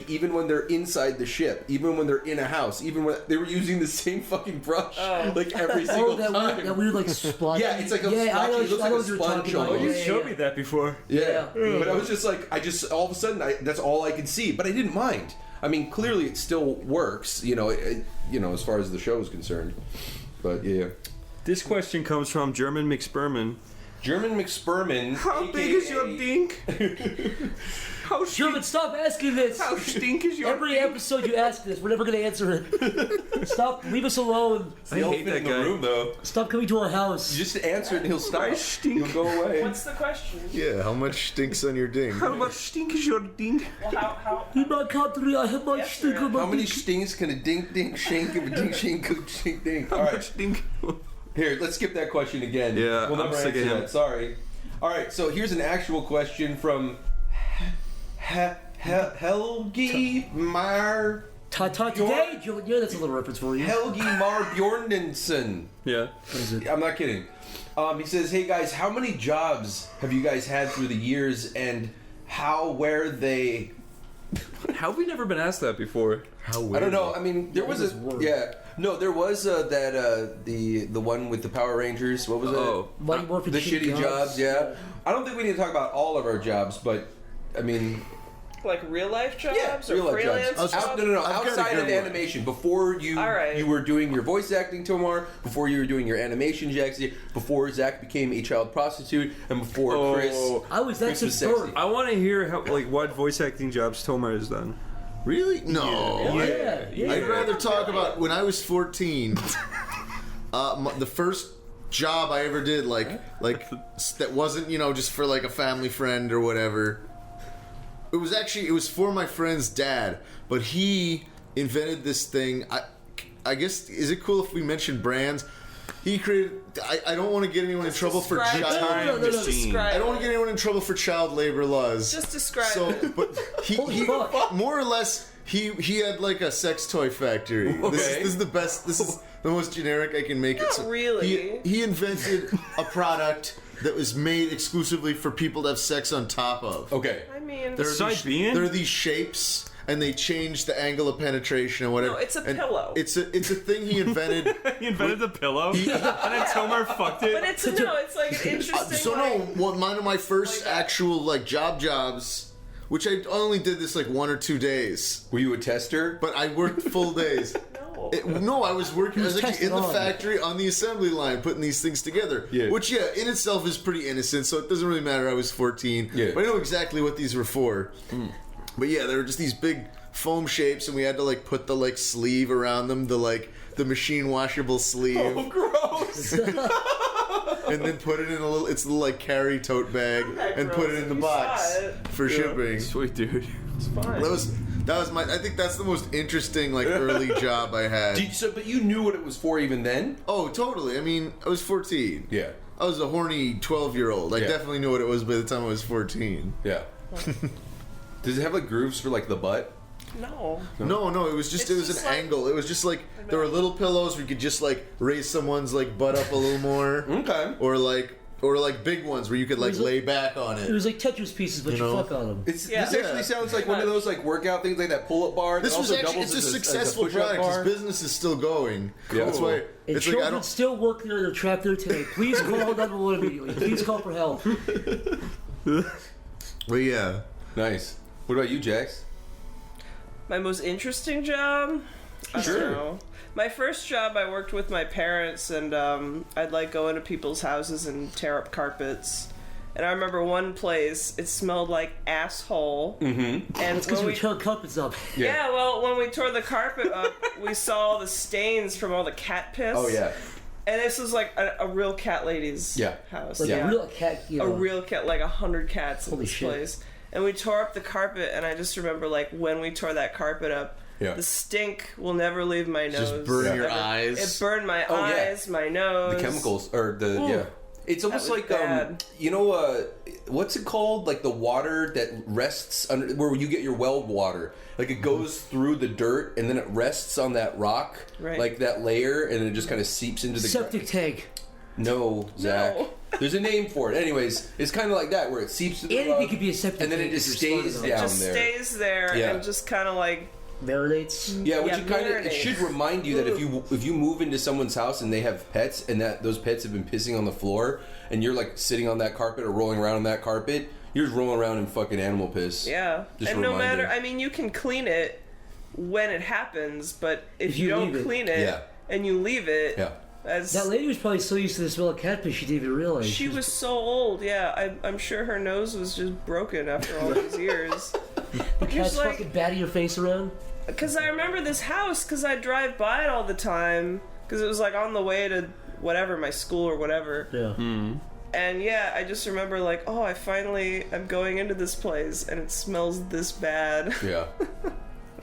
even when they're inside the ship, even when they're in a house, even when they were using the same fucking brush, like every single time. That weird like splotch. Yeah, it's like a splotch. It looks like a sponge almost. You showed me that before. Yeah. But I was just like, all of a sudden, that's all I could see. But I didn't mind. I mean, clearly it still works, as far as the show is concerned. But yeah. This question comes from German McSperman. German McSperman. How big is your dink? German, stop asking this. How stink is your Every episode you ask this, we're never going to answer it. Stop. Leave us alone. I hate that guy. Room, though. Stop coming to our house. You just answer it and he'll stop. He'll go away. What's the question? Yeah, how much stinks on your ding? How much stink is your dink? Well, how in my country, I have much stink on my How many dick. stings can a dink shank of a dink shank cook shank dink? How All right. much stink? Here, let's skip that question again. Yeah, we'll I'm never sick of answer him. that. Sorry. All right, so here's an actual question from Helgi Mar. Today, yeah, that's a little reference for you. Helgi Mar Bjornensen. Yeah. What is it? I'm not kidding. He says, "Hey guys, how many jobs have you guys had through the years, and where they?" How have we never been asked that before? How weird. I don't know. I mean, there was there was the one with the Power Rangers. What was it? Mighty Morphin The shitty jobs. Yeah. I don't think we need to talk about all of our jobs, but I mean, like real life jobs or real life freelance jobs. jobs? No. I've got a Outside good of one. animation, before you you were doing your voice acting, Tomar, before you were doing your animation, Jaxie, before Zach became a child prostitute, and before Chris. I was that Chris was since sexy. I want to hear what voice acting jobs Tomar has done. Really? No. Yeah. I'd rather talk about when I was 14. The first job I ever did, that wasn't just for like a family friend or whatever. It was for my friend's dad, but he invented this thing. I guess, is it cool if we mention brands? He created. I don't want to get anyone in trouble for child. No. I don't want to get anyone in trouble for child labor laws. Just describe it. But he more or less he had like a sex toy factory. Okay. This is the best. This is the most generic I can make it. Not really. He invented a product that was made exclusively for people to have sex on top of. Okay. I mean, There are these shapes, and they change the angle of penetration and whatever. No, it's a pillow. It's a thing he invented. He invented the pillow, and then Tomar fucked it. but it's like an interesting. One of my first actual jobs, which I only did this like 1 or 2 days. Were you a tester? But I worked full days. No, I was working. I was actually in the factory on the assembly line putting these things together. Yeah. Which, in itself is pretty innocent, so it doesn't really matter. I was 14. Yeah. But I know exactly what these were for. But yeah, they were just these big foam shapes, and we had to put the sleeve around them, the machine washable sleeve. Oh, gross! And then put it in a little carry tote bag and put it in the box for shipping. Sweet dude. It's fine. That was I think that's the most interesting early job I had. But you knew what it was for even then? Oh, totally. I mean, I was 14. Yeah. I was a horny 12-year-old. I definitely knew what it was by the time I was 14. Yeah. Does it have grooves for the butt? No. No. It was just an angle. It was just there were little pillows where you could just raise someone's butt up a little more. Okay. Or big ones where you could lay back on it. It was like Tetris pieces, but you fuck on them. This actually sounds like one of those workout things, like that pull-up bar. This was actually a successful product. His business is still going. Cool. That's why. And children still work there. They're trapped there today. Please call 911 immediately. Please call for help. But yeah. Nice. What about you, Jax? My most interesting job? I don't know. My first job, I worked with my parents, and I'd go into people's houses and tear up carpets. And I remember one place, it smelled like asshole. Mm-hmm. And because we tore carpets up. Yeah, well, when we tore the carpet up, we saw all the stains from all the cat piss. Oh, yeah. And this was a real cat lady's house. A real cat, A real cat, 100 cats in this shit. place. And we tore up the carpet, and I just remember, when we tore that carpet up, the stink will never leave my nose. Just burn your eyes. It burned my eyes, my nose. The chemicals, It's almost like, what's it called? The water that rests under, where you get your well water. It goes through the dirt, and then it rests on that rock, that layer, and it just kind of seeps into the septic tank. No, Zach. No. There's a name for it. Anyways, it's kind of like that where it seeps to the Anything rug, could be a septic and then it tank just if you're stays smart down enough. Just there. stays there Yeah. and just kind of like Marinates. Yeah, which Yeah, it kind of it marinate. should remind you that if you move into someone's house and they have pets and that those pets have been pissing on the floor and you're like sitting on that carpet or rolling around on that carpet, you're just rolling around in fucking animal piss. yeah. Just And a no reminder. matter, I mean, you can clean it when it happens, but if If you you don't leave it. clean it Yeah. and you leave it, Yeah. as That lady was probably so used to the smell of cat piss she didn't even realize. she was so old, yeah, I'm sure her nose was just broken after all these years. the cat's like- fucking batting your face around. Because I remember this house, because I drive by it all the time, because it was like on the way to whatever, my school or whatever. Yeah. And yeah, I just remember like, oh, I'm going into this place and it smells this bad. Yeah.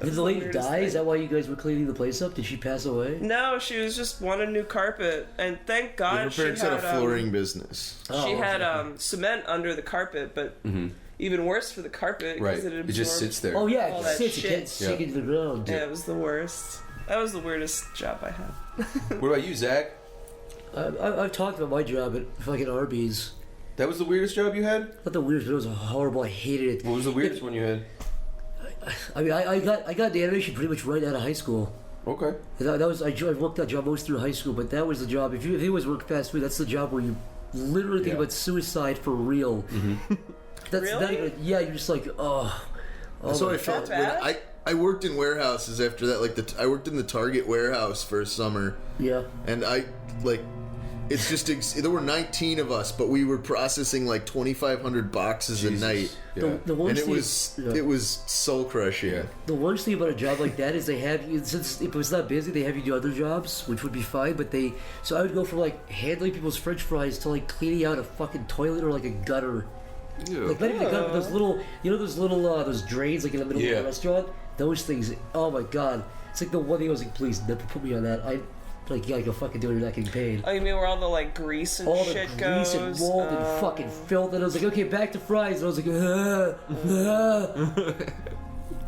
Did the lady weirdest die? Is thing. that why you guys were cleaning the place up? Did she pass away? No, she was just wanted new carpet, and thank Her God she parents had a had flooring business. she had cement under the carpet, but even worse for the carpet Right. because it It absorbed. just sits there. Oh yeah, all it that sits. It shit. can't sink Yeah. into the ground. Yeah, it was the worst. That was the weirdest job I had. What about you, Zach? I've talked about my job at fucking Arby's. That was the weirdest job you had? Not the weirdest, but it was horrible. I hated it. What was the weirdest one you had? I mean, I got the animation pretty much right out of high school. Okay. That was I worked that job most through high school, but that was the job. If it was work fast food, that's the job where you literally think Yeah. about suicide for real. That's not Really? even. Yeah, you're just like, oh. That's how I my felt when bad? I worked in warehouses after that. Like I worked in the Target warehouse for a summer, Yeah. and it's just there were 19 of us, but we were processing like 2,500 boxes a night, Yeah. The worst and thing, it was soul crushing. Yeah. the worst thing about a job like that is they have you, since if it's not busy, they have you do other jobs, which would be fine. But so I would go from like handling people's French fries to like cleaning out a fucking toilet or like a gutter. Like not even a gutter, but those little, those drains like in the middle of Yeah. the restaurant. Those things. Oh my god. It's like the one thing I was like, please never put me on that. Like, yeah, go fucking do it. You're not getting paid. Oh, you mean where all the like grease and All the shit grease goes? and mold and fucking filth. And I was like, okay, back to fries. And I was like,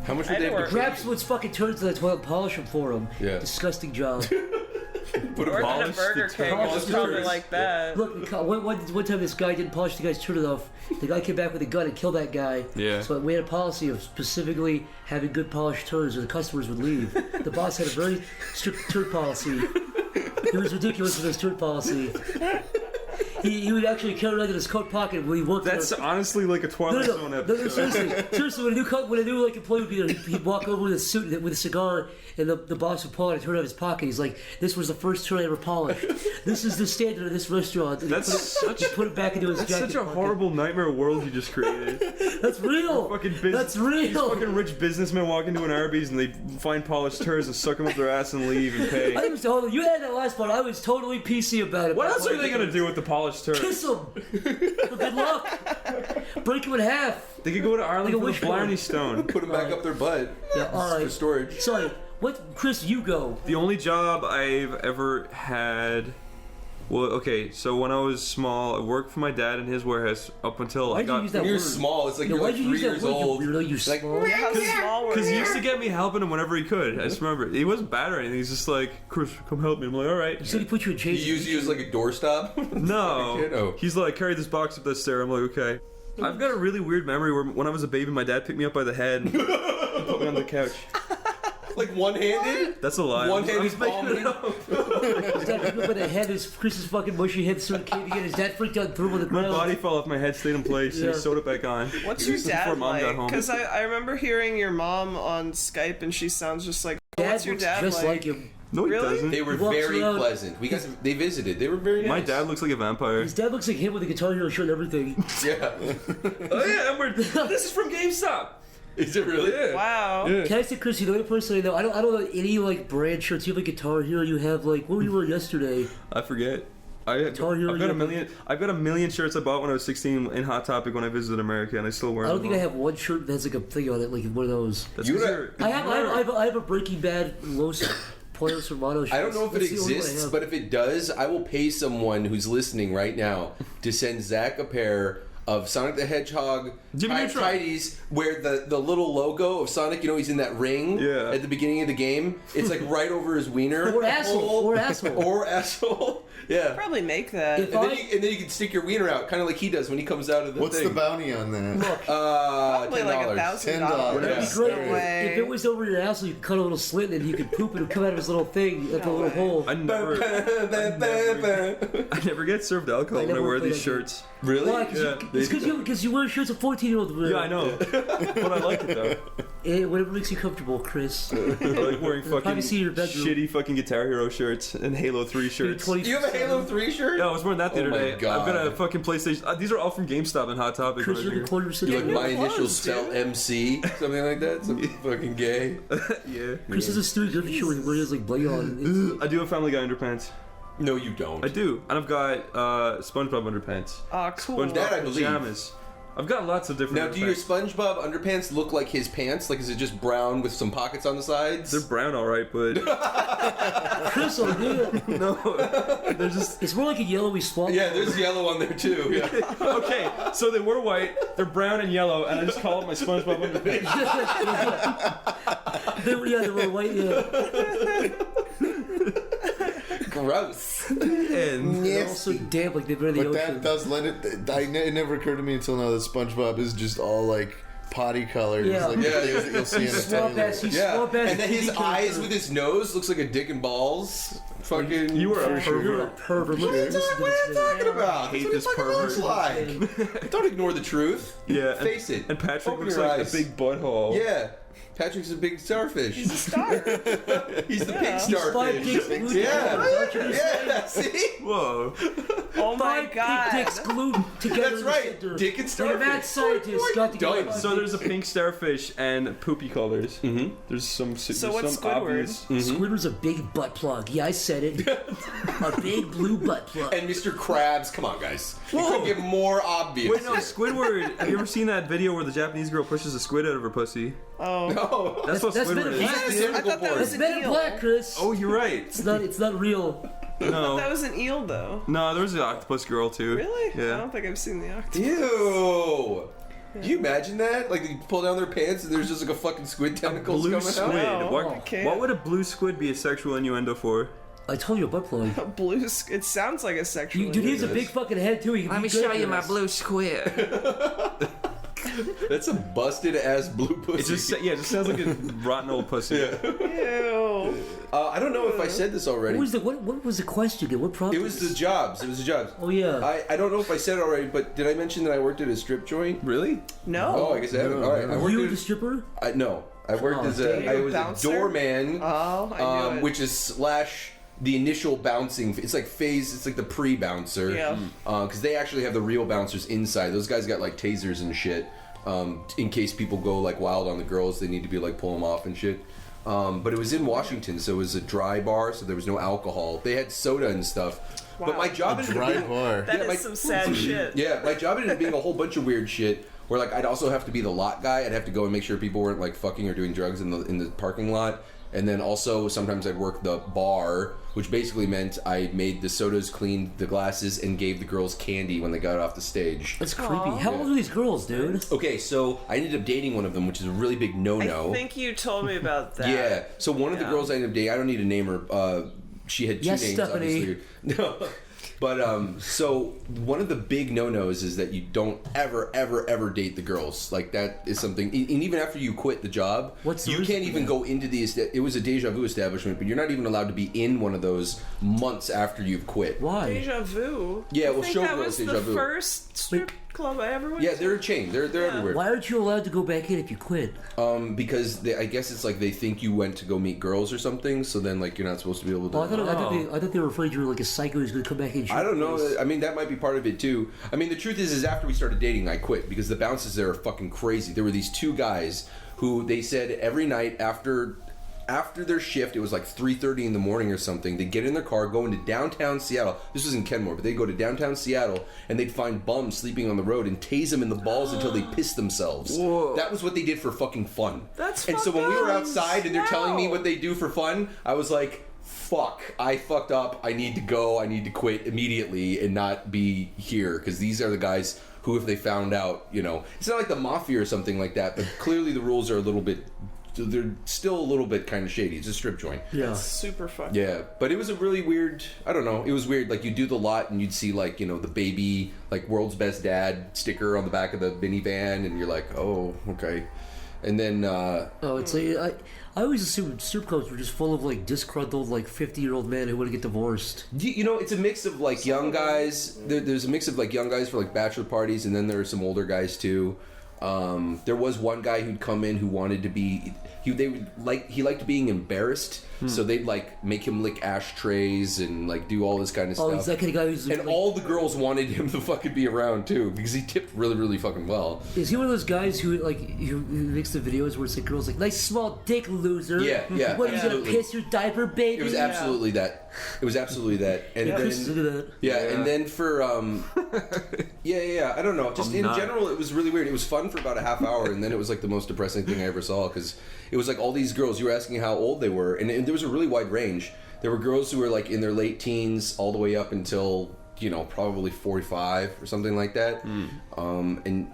How much I would they had to have work- to grab someone's fucking turns to the toilet, polish them for them. Yeah. Disgusting job. put a Working at Polish Burger the King turds. was probably like that. Look, one time this guy didn't polish the guy's turd enough. The guy came back with a gun and killed that guy. Yeah. So we had a policy of specifically having good polished turds or the customers would leave. The boss had a very strict turd policy. It was ridiculous with his turd policy. He would actually carry it in his coat pocket when he worked. That's honestly like a Twilight Zone episode. Seriously, when a new like employee would be there, he'd walk over with a suit with a cigar, and the boss would pull out a turd out of his pocket. He's like, "This was the first turd I ever polished. This is the standard of this restaurant." And he put it back into his That's jacket such a pocket. horrible nightmare world you just created. That's real. That's These real. fucking rich businessmen walk into an Arby's and they find polished turds and suck them up their ass and leave and pay. I was totally. You had that last part. I was totally PC about it. What else are they gonna do with the polished turds? Kiss them. Good luck. Break them in half. They could go to Ireland Like a for the wishbone. Blarney Stone. put them back up their butt Yeah, all for right. storage? Sorry. What, Chris? You go. The only job I've ever had. Well, okay, so when I was small, I worked for my dad in his warehouse up until I Why'd you got. use that You're word? small. It's like Yeah, you're like why'd you 3 use that years word? old. You weirdo, you Like, small. How small were Because he you? used to get me helping him whenever he could. I just remember. He wasn't bad or anything. He's just like, Chris, come help me. I'm like, all right. You said he put you in He chains. used you as like a doorstop. No. Kiddo. He's like, carry this box up the stair. I'm like, okay. I've got a really weird memory where when I was a baby, my dad picked me up by the head and put me on the couch. Like one-handed. That's a lie. One-handed I'm making it palm. up. His dad picked him up by the head. Chris's fucking mushy head started caving in. His dad freaked out and threw him on the My ground. body fell off my head, stayed in place, and Yeah. he sewed it back on. What's your Before dad Mom got like? home. Because I remember hearing your mom on Skype and she sounds just like. Dad What's your looks dad just like? like him. No, he Really? doesn't. They were He walks very around- pleasant. They visited. They were very nice. My dad looks like a vampire. His dad looks like him with a Guitar Hero shirt and everything. Yeah. Oh yeah, and this is from GameStop. Is it really? Yeah. Wow. Yeah. Can I say, Chris, you're the only person I know. I don't know any like brand shirts. You have like Guitar Hero. You have like what were you wearing yesterday? I forget. I've Guitar Hero, got a yeah. million. I've got a million shirts I bought when I was 16 in Hot Topic when I visited America, and I still wear I them. don't think I have one shirt that has like a thing on it, like one of those. That's You 'cause got- you're- I have a Breaking Bad Los Pollos Hermanos shirt. I don't know if it That's the only one I exists, have. but if it does, I will pay someone who's listening right now to send Zach a pair of Sonic the Hedgehog Jimmy Neutron. tidies where the little logo of Sonic, you know, he's in that ring Yeah. at the beginning of the game. It's like right over his wiener. Or asshole. Or asshole. Or asshole. Yeah. Probably make that. If And then you can stick your wiener out, kind of like he does when he comes out of the What's thing. the bounty on that? Look, Probably like $10. $1,000. $10. it'd be Yeah. great No way. if it was over your asshole. You could cut a little slit and you could poop and it would come out of his little thing, like a No little way. hole. I never get served alcohol when I never wear played these that game. shirts. Really? Why? Yeah. It's because you wear shirts a 14-year-old wear. Yeah, I know. But I like it though. Whatever makes you comfortable, Chris. I like wearing fucking Probably see your bedroom. shitty fucking Guitar Hero shirts and Halo 3 You're shirts. 20 You have a Halo 3 shirt? Yeah, I was wearing that the Oh other my day. God. I've got a fucking PlayStation. These are all from GameStop and Hot Topic. Chris, when I you're the was corner You city. like New my initials clothes, spell dude. MC? Something like that? Something fucking gay? younger. Chris has a Stewie Griffin shirt where he has like bling on. Yeah. I do have Family Guy underpants. No, you don't. I do. And I've got SpongeBob underpants. Oh, cool. SpongeBob That I believe. pajamas. I've got lots of different Now, do your underpants. SpongeBob underpants look like his pants? Like, is it just brown with some pockets on the sides? They're brown, alright, but Chris, oh yeah. no, they're just It's more like a yellowy swamp. Yeah, there's yellow on there too. Yeah. okay. So they were white, they're brown and yellow, and I just call it my SpongeBob underpants. They were white. Yeah. Gross. And They're also damp, like they've been in the But ocean. that does lend it. It never occurred to me until now that SpongeBob is just all like potty colors. Yeah. Like Yeah. you'll see in a Swamp trailer. ass. He's Yeah, swamp ass. and then his TV eyes character. with his nose looks like a dick and balls. Fucking. you were a You're a pervert. pervert. Look What are at you this. talking, what are you talking about? hate That's this what he fucking looks pervert. like. Don't ignore the truth. Yeah, and, Face it. And Patrick Open looks your like eyes. a big butthole. Yeah. Patrick's a big starfish. He's a star. He's the Yeah. pig He's Five dicks starfish. glued Yeah. together. Yeah. See? Whoa. Oh my Five god. big dicks glued together. That's in the right. center. Dick and Like a starfish. mad scientist got together. Done. So there's a pink starfish and poopy colors. Mm-hmm. There's some. So there's what's some Squidward? obvious. Squidward's a big butt plug. Yeah, I said it. A big blue butt plug. And Mr. Krabs, come on, guys. You Whoa. couldn't get more obvious. Wait, no, Squidward. Have you ever seen that video where the Japanese girl pushes a squid out of her pussy? Oh. No. That's what That's Squidward been a is. black- He's dude. a I thought that typical was It's an Men in eel. Black, Chris. Oh, you're right. It's not real. No. That was an eel, though. No, there was the octopus girl too. Really? I Yeah. don't think I've seen the octopus. Ew. Can you imagine that? Like, you pull down their pants and there's just like a fucking squid tentacles Blue coming squid. out? No, I what, can't. what would a blue squid be a sexual innuendo for? I told you a butt plug. A blue. It sounds like a sexual. Dude, he has a is. big fucking head too. He can be good at this. blue squid. That's a busted ass blue pussy. It just sounds like a rotten old pussy. Ew. I don't know if I said this already. What was the question again? What prompted It was this? the jobs. It was the jobs. Oh yeah. I don't know if I said it already, but did I mention that I worked at a strip joint? Really? No. Oh, I guess I haven't. All right, I worked you at the stripper? no. I worked Oh, as a. damn. I was a Bouncer? doorman. Oh, I knew it. Which is slash the initial bouncing. It's like phase. It's like the pre-bouncer. Yeah. Because they actually have the real bouncers inside. Those guys got like tasers and shit. In case people go like wild on the girls, they need to be like pull them off and shit. But it was in Washington, so it was a dry bar, so there was no alcohol. They had soda and stuff. But Wow. my job ended up Dry being, bar. That yeah, is my- some sad shit. yeah, my job ended up being a whole bunch of weird shit. Where like I'd also have to be the lot guy. I'd have to go and make sure people weren't like fucking or doing drugs in the parking lot. And then also sometimes I'd work the bar, which basically meant I made the sodas, cleaned the glasses, and gave the girls candy when they got off the stage. That's creepy. Aw. How old are these girls, dude? Okay, so I ended up dating one of them, which is a really big no-no. I think you told me about that. Yeah. So one of the Yeah. girls I ended up dating, I don't need to name her. She had two Yes, names, Stephanie. obviously. No. But so one of the big no-nos is that you don't ever date the girls. Like that is something. And even after you quit the job, What's the you reason can't for even that? go into the. It was a deja vu establishment, but you're not even allowed to be in one of those months after you've quit. Why? Deja vu. Yeah, well, I think that Showgirls was Deja the Vu. first strip club I ever went Yeah, to. they're a chain. They're everywhere. Why aren't you allowed to go back in if you quit? Because I guess it's like they think you went to go meet girls or something. So then like you're not supposed to be able to. Oh, I thought they were afraid you were like a psycho who's going to come back and shoot I don't know. us. I mean, that might be part of it too. I mean, the truth is after we started dating, I quit because the bounces there are fucking crazy. There were these two guys who they said every night after their shift, it was like 3:30 in the morning or something. They'd get in their car, go into downtown Seattle. This was in Kenmore, but they'd go to downtown Seattle and they'd find bums sleeping on the road and tase them in the balls until they pissed themselves. Whoa. That was what they did for fucking fun. That's and so when we were fucked up. outside and they're telling me Wow. what they do for fun, I was like, fuck, I fucked up. I need to go. I need to quit immediately and not be here because these are the guys who, if they found out, it's not like the mafia or something like that, but clearly the rules are a little bit, they're still a little bit kind of shady. It's a strip joint. Yeah. It's super fun. Yeah, but it was a really weird, I don't know, it was weird. Like, you do the lot and you'd see, like, the baby, like, world's best dad sticker on the back of the minivan, and you're like, oh, okay. And then, it's like, I always assumed strip clubs were just full of, like, disgruntled, like, 50-year-old men who want to get divorced. it's a mix of, like, young guys. There's a mix of, like, young guys for, like, bachelor parties, and then there are some older guys, too. There was one guy who'd come in who wanted to be... He liked being embarrassed, so they'd like make him lick ashtrays and like do all this kind of stuff. Oh, he's that kind of guy who's and like, all the girls wanted him to fucking be around too because he tipped really, really fucking well. Is he one of those guys who makes the videos where it's like girls like nice small dick loser? Yeah, What, you gonna absolutely. piss your diaper, baby? It was absolutely that. It was absolutely that. And Look at then that. and then for I don't know. Just in general, it was really weird. It was fun for about a half hour, and then it was like the most depressing thing I ever saw because it was like all these girls. You were asking how old they were, and there was a really wide range. There were girls who were like in their late teens, all the way up until probably 45 or something like that. And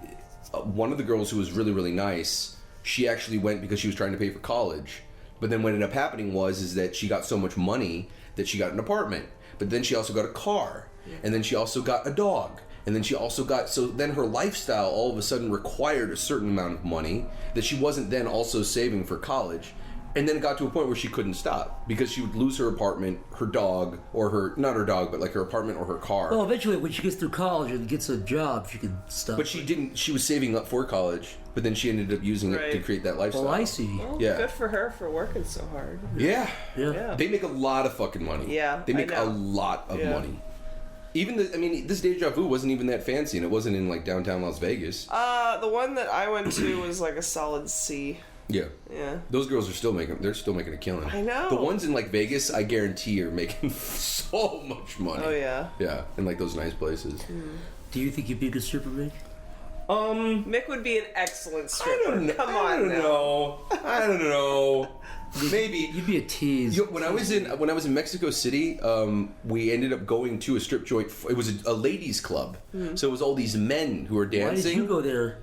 one of the girls who was really, really nice, she actually went because she was trying to pay for college. But then what ended up happening is that she got so much money that she got an apartment. But then she also got a car, and then she also got a dog. And then she also got, so then her lifestyle all of a sudden required a certain amount of money that she wasn't then also saving for college. And then it got to a point where she couldn't stop because she would lose her apartment, her dog, or not her dog, but like her apartment or her car. Well, eventually when she gets through college and gets a job, she can stop. But she didn't, she was saving up for college, but then she ended up using it to create that lifestyle. Oh, I see. Well, Yeah. Good for her for working so hard. Yeah. Yeah. They make a lot of fucking money. Yeah, They make I a know. lot of money. Even this Deja Vu wasn't even that fancy, and it wasn't in like downtown Las Vegas. The one that I went to was like a solid C. Yeah. Yeah. Those girls are still making a killing. I know. The ones in like Vegas, I guarantee are making so much money. Oh yeah. Yeah, in like those nice places. Do you think you'd be a good stripper, Mick? Mick would be an excellent stripper. Come on I don't now. know. I don't know. Maybe. You'd be a tease. When I was in Mexico City, we ended up going to a strip joint. It was a ladies' club, so it was all these men who were dancing. Why did you go there?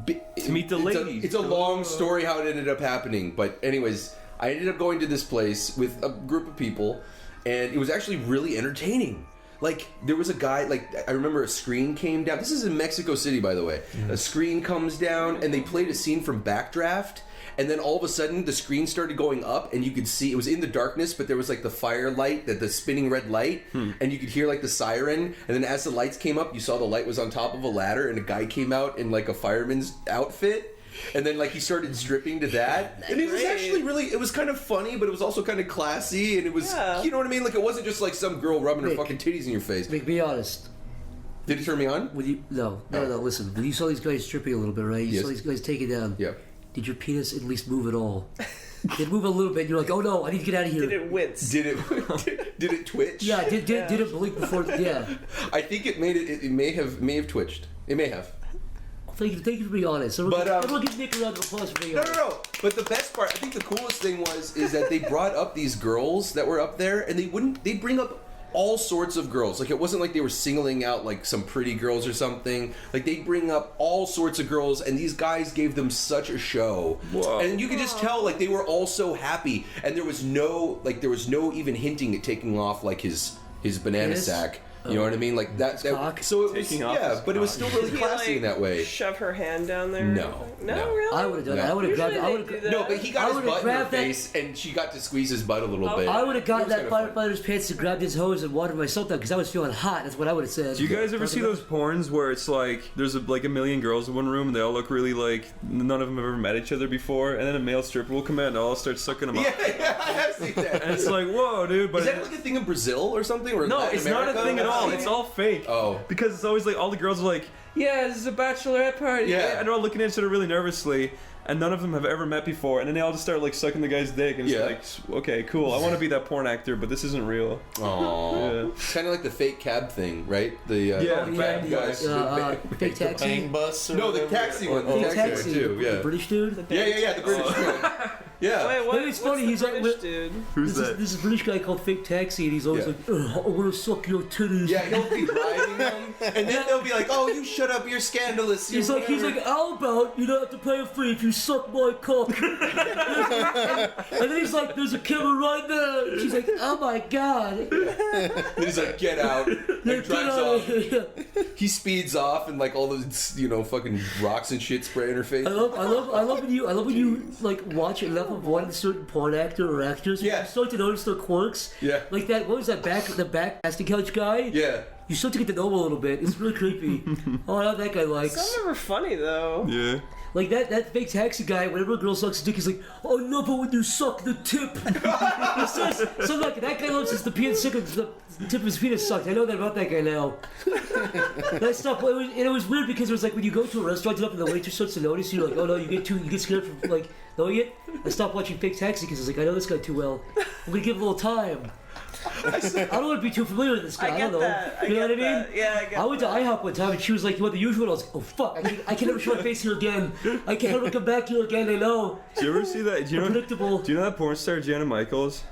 To meet the ladies. It's a long story how it ended up happening, but anyways, I ended up going to this place with a group of people, and it was actually really entertaining. Like, there was a guy, like, I remember a screen came down. This is in Mexico City, by the way. A screen comes down, and they played a scene from Backdraft, and then all of a sudden, the screen started going up, and you could see, it was in the darkness, but there was, like, the firelight, the spinning red light, and you could hear, like, the siren, and then as the lights came up, you saw the light was on top of a ladder, and a guy came out in, like, a fireman's outfit, and then, like, he started stripping to that, and it was actually really, it was kind of funny, but it was also kind of classy, and it was, you know what I mean? Like, it wasn't just, like, some girl rubbing her fucking titties in your face. Mick, be honest. Did it turn me on? When you, no, listen. When you saw these guys stripping a little bit, right? You saw these guys take it down. Yeah. Did your penis at least move at all? Did it move a little bit? You're like, oh no, I need to get out of here. Did it wince? Did it twitch? Yeah, did it blink before? Yeah. I think it made it may have twitched. It may have. Thank you for being honest. Everyone give Nick a round of applause for being honest. No. But the best part, I think the coolest thing is that they brought up these girls that were up there, and they'd bring up all sorts of girls. Like, it wasn't like they were singling out like some pretty girls or something. Like, they'd bring up all sorts of girls, and these guys gave them such a show. Whoa. And you could just tell, like, they were all so happy, and there was no even hinting at taking off like his banana Penis? sack. You know what I mean? Like that. cock? So it was, Taking off his but it was still really Did he, classy in that way. Shove her hand down there? No. No, No. really? I would have done No. that. I would have grabbed. Usually I they would do have. that. No, but he I got his would've butt in her grabbed that- face, and she got to squeeze his butt a little bit. I would have gotten It was that kinda fun. firefighter's pants and grabbed his hose and watered myself down because I was feeling hot. That's what I would have said. Do you guys ever see those porns where it's like there's like a million girls in one room and they all look really like none of them have ever met each other before, and then a male stripper will come out and they'll all start sucking them up. Yeah, I have seen that. And it's like, whoa, dude! But Is that like a thing in Brazil or something? Or no, Latin it's not a America? thing at all. It's all fake. Oh. Because it's always like all the girls are like, yeah, this is a bachelorette party. Yeah. And they're all looking at each other really nervously, and none of them have ever met before. And then they all just start like sucking the guy's dick, and it's Yeah. like, okay, cool. I want to be that porn actor, but this isn't real. Aww. Yeah. Kind of like the fake cab thing, right? The Yeah, the the cab cab guys. Fake Bang taxi. bus or No, the whatever. taxi one. The Fake taxi one taxi. too. The Yeah. British dude. Yeah, the British one. Yeah. Wait, what? But it's funny, he's like, British dude. Who's This that? is a British guy called Fake Taxi, and he's always Yeah. like, I want to suck your titties. Yeah, he'll be driving them, and then they'll be like, "Oh, you shut up! You're scandalous." He's like, how about you don't have to pay a fee if you suck my cock? And then he's like, there's a killer right there. She's like, oh my god. And he's like, "Get out!" And Get drives out of off. here. He speeds off, and like all the fucking rocks and shit spray in her face. I love when you like watch enough of one certain porn actor or actress. Yeah. You start to notice their quirks. Yeah. Like that. What was that the back casting couch guy? Yeah. You start to get to know him a little bit. It's really creepy. Oh, I know that guy likes. Some of them are funny though. Yeah. Like that Fake Taxi guy, whenever a girl sucks a dick, he's like, oh no, but when you suck the tip. He says, so like, that guy loves the tip of his penis sucked. I know that about that guy now. That stuff, it was weird because it was like when you go to a restaurant and the waitress starts to notice you, you're like, oh no, you get scared from like knowing it. I stopped watching Fake Taxi because I was like, I know this guy too well. I'm gonna give him a little time. I don't want to be too familiar with this guy. I I get don't know. that. You know what I mean? That. Yeah, I get I went to IHOP one time and she was like, you want the usual? And I was like, oh fuck, I can never show my face here again. I can never come back here again, I know. Do you ever see that? Do you know? Unpredictable. Do you know that porn star Jenna Michaels?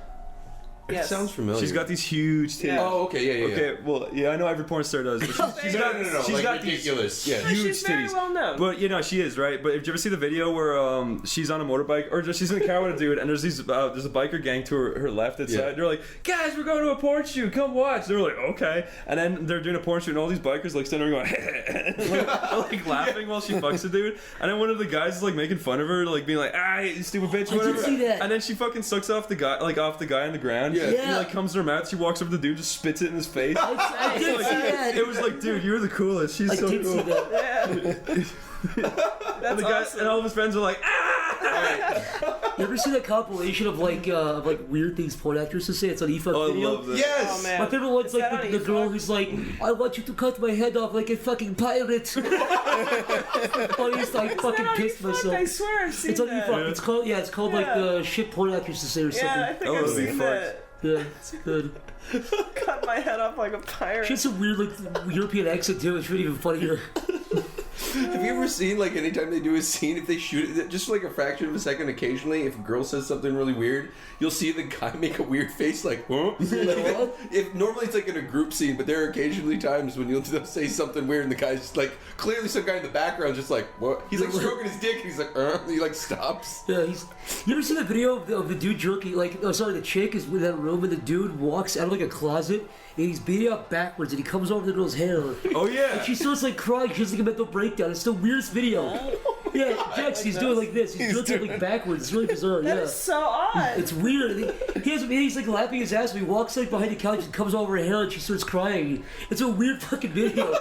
Yes. It sounds familiar. She's got these huge titties. Yeah. Oh, okay, yeah. Okay, well, yeah, I know every porn star does, but she's got No. she's Like, got ridiculous. these Yeah. huge She's very titties. well known. But you know she is, right? But did you ever see the video where she's on a motorbike or just she's in a car with a dude and there's there's a biker gang to her left and Yeah. side. They're like, guys, we're going to a porn shoot. Come watch. They're like, okay. And then they're doing a porn shoot and all these bikers like standing there going, like laughing while she fucks a dude. And then one of the guys is like making fun of her, like being like, ah, you stupid bitch, I did whatever. see that. And then she fucking sucks off the guy on the ground. Yeah. He like comes to her mouth. She walks over to the dude, just spits it in his face. I did see that. It was like, dude, you're the coolest. She's I so did cool. see that. Yeah. And That's the guy awesome. and all of his friends are like, ah! You ever see that compilation of like weird things porn actresses say? It's on eFuck Oh, I video. love that. Yes. Oh, man. My favorite one's Is that like on the girl eFuck? who's like, I want you to cut my head off like a fucking pirate. Funniest, I fucking That on pissed eFuck? myself. I swear I've seen It's on that. eFuck. It's called like Yeah. the shit porn actresses say or something. Yeah, I think Oh, I've that'd be seen fucked. that. Yeah, it's good. Cut my head off like a pirate. She has some weird like European accent too. It's really even funnier. Have you ever seen, like, anytime they do a scene, if they shoot it, just like a fraction of a second occasionally, if a girl says something really weird, you'll see the guy make a weird face, like, huh? What? If normally it's like in a group scene, but there are occasionally times when you'll say something weird and the guy's just like, clearly some guy in the background just like, what? He's like stroking his dick and he's like, and he like stops. Yeah, You ever seen the video of the dude jerking? The chick is in that room and the dude walks out of like a closet and he's beating up backwards and he comes over the girl's hair. Oh yeah. And she starts like crying. She has like a mental breakdown. It's the weirdest video. Yeah, Jax, he's doing like this. He's jerking like backwards. It's really bizarre. That Yeah. is so odd. It's weird. He's like laughing his ass. When he walks like behind the couch and comes over her hair and she starts crying. It's a weird fucking video.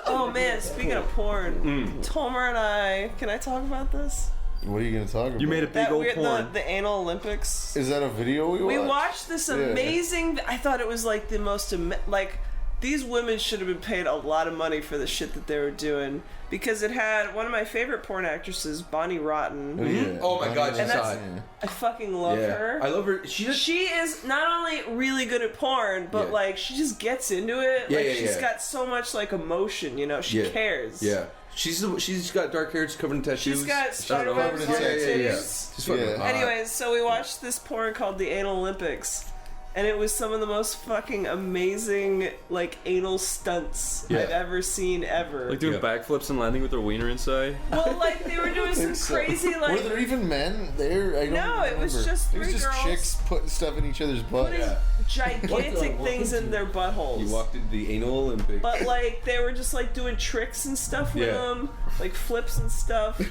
Oh man, speaking of porn, Tomer and I, can I talk about this? What are you gonna talk about? You made a big That old weird, porn. the anal Olympics. Is that a video we watched? We watched this amazing. I thought it was like the most like. These women should have been paid a lot of money for the shit that they were doing because it had one of my favorite porn actresses, Bonnie Rotten. Oh, yeah. Oh my god, And she's that's- hot. I fucking love her. I love her. She Is not only really good at porn, but Yeah. like she just gets into it. Yeah, like yeah, she's yeah. got so much like emotion, you know. She Yeah. cares. Yeah. She's got dark hair, she's covered in tattoos. She's got spider covered webs in on her tattoos. titties. She's fucking Yeah. hot. Anyways, so we watched this porn called The Anal Olympics. And it was some of the most fucking amazing, like, anal stunts Yeah. I've ever seen ever. Like doing Yeah. backflips and landing with their wiener inside. well, like, they were doing some crazy, Were like, there even men there? I don't No, it was remember. just It was three just girls chicks putting stuff in each other's butt. putting gigantic What the- things in their buttholes. You walked into the anal Olympics. But, like, they were just, like, doing tricks and stuff with Yeah. them. Like, flips and stuff.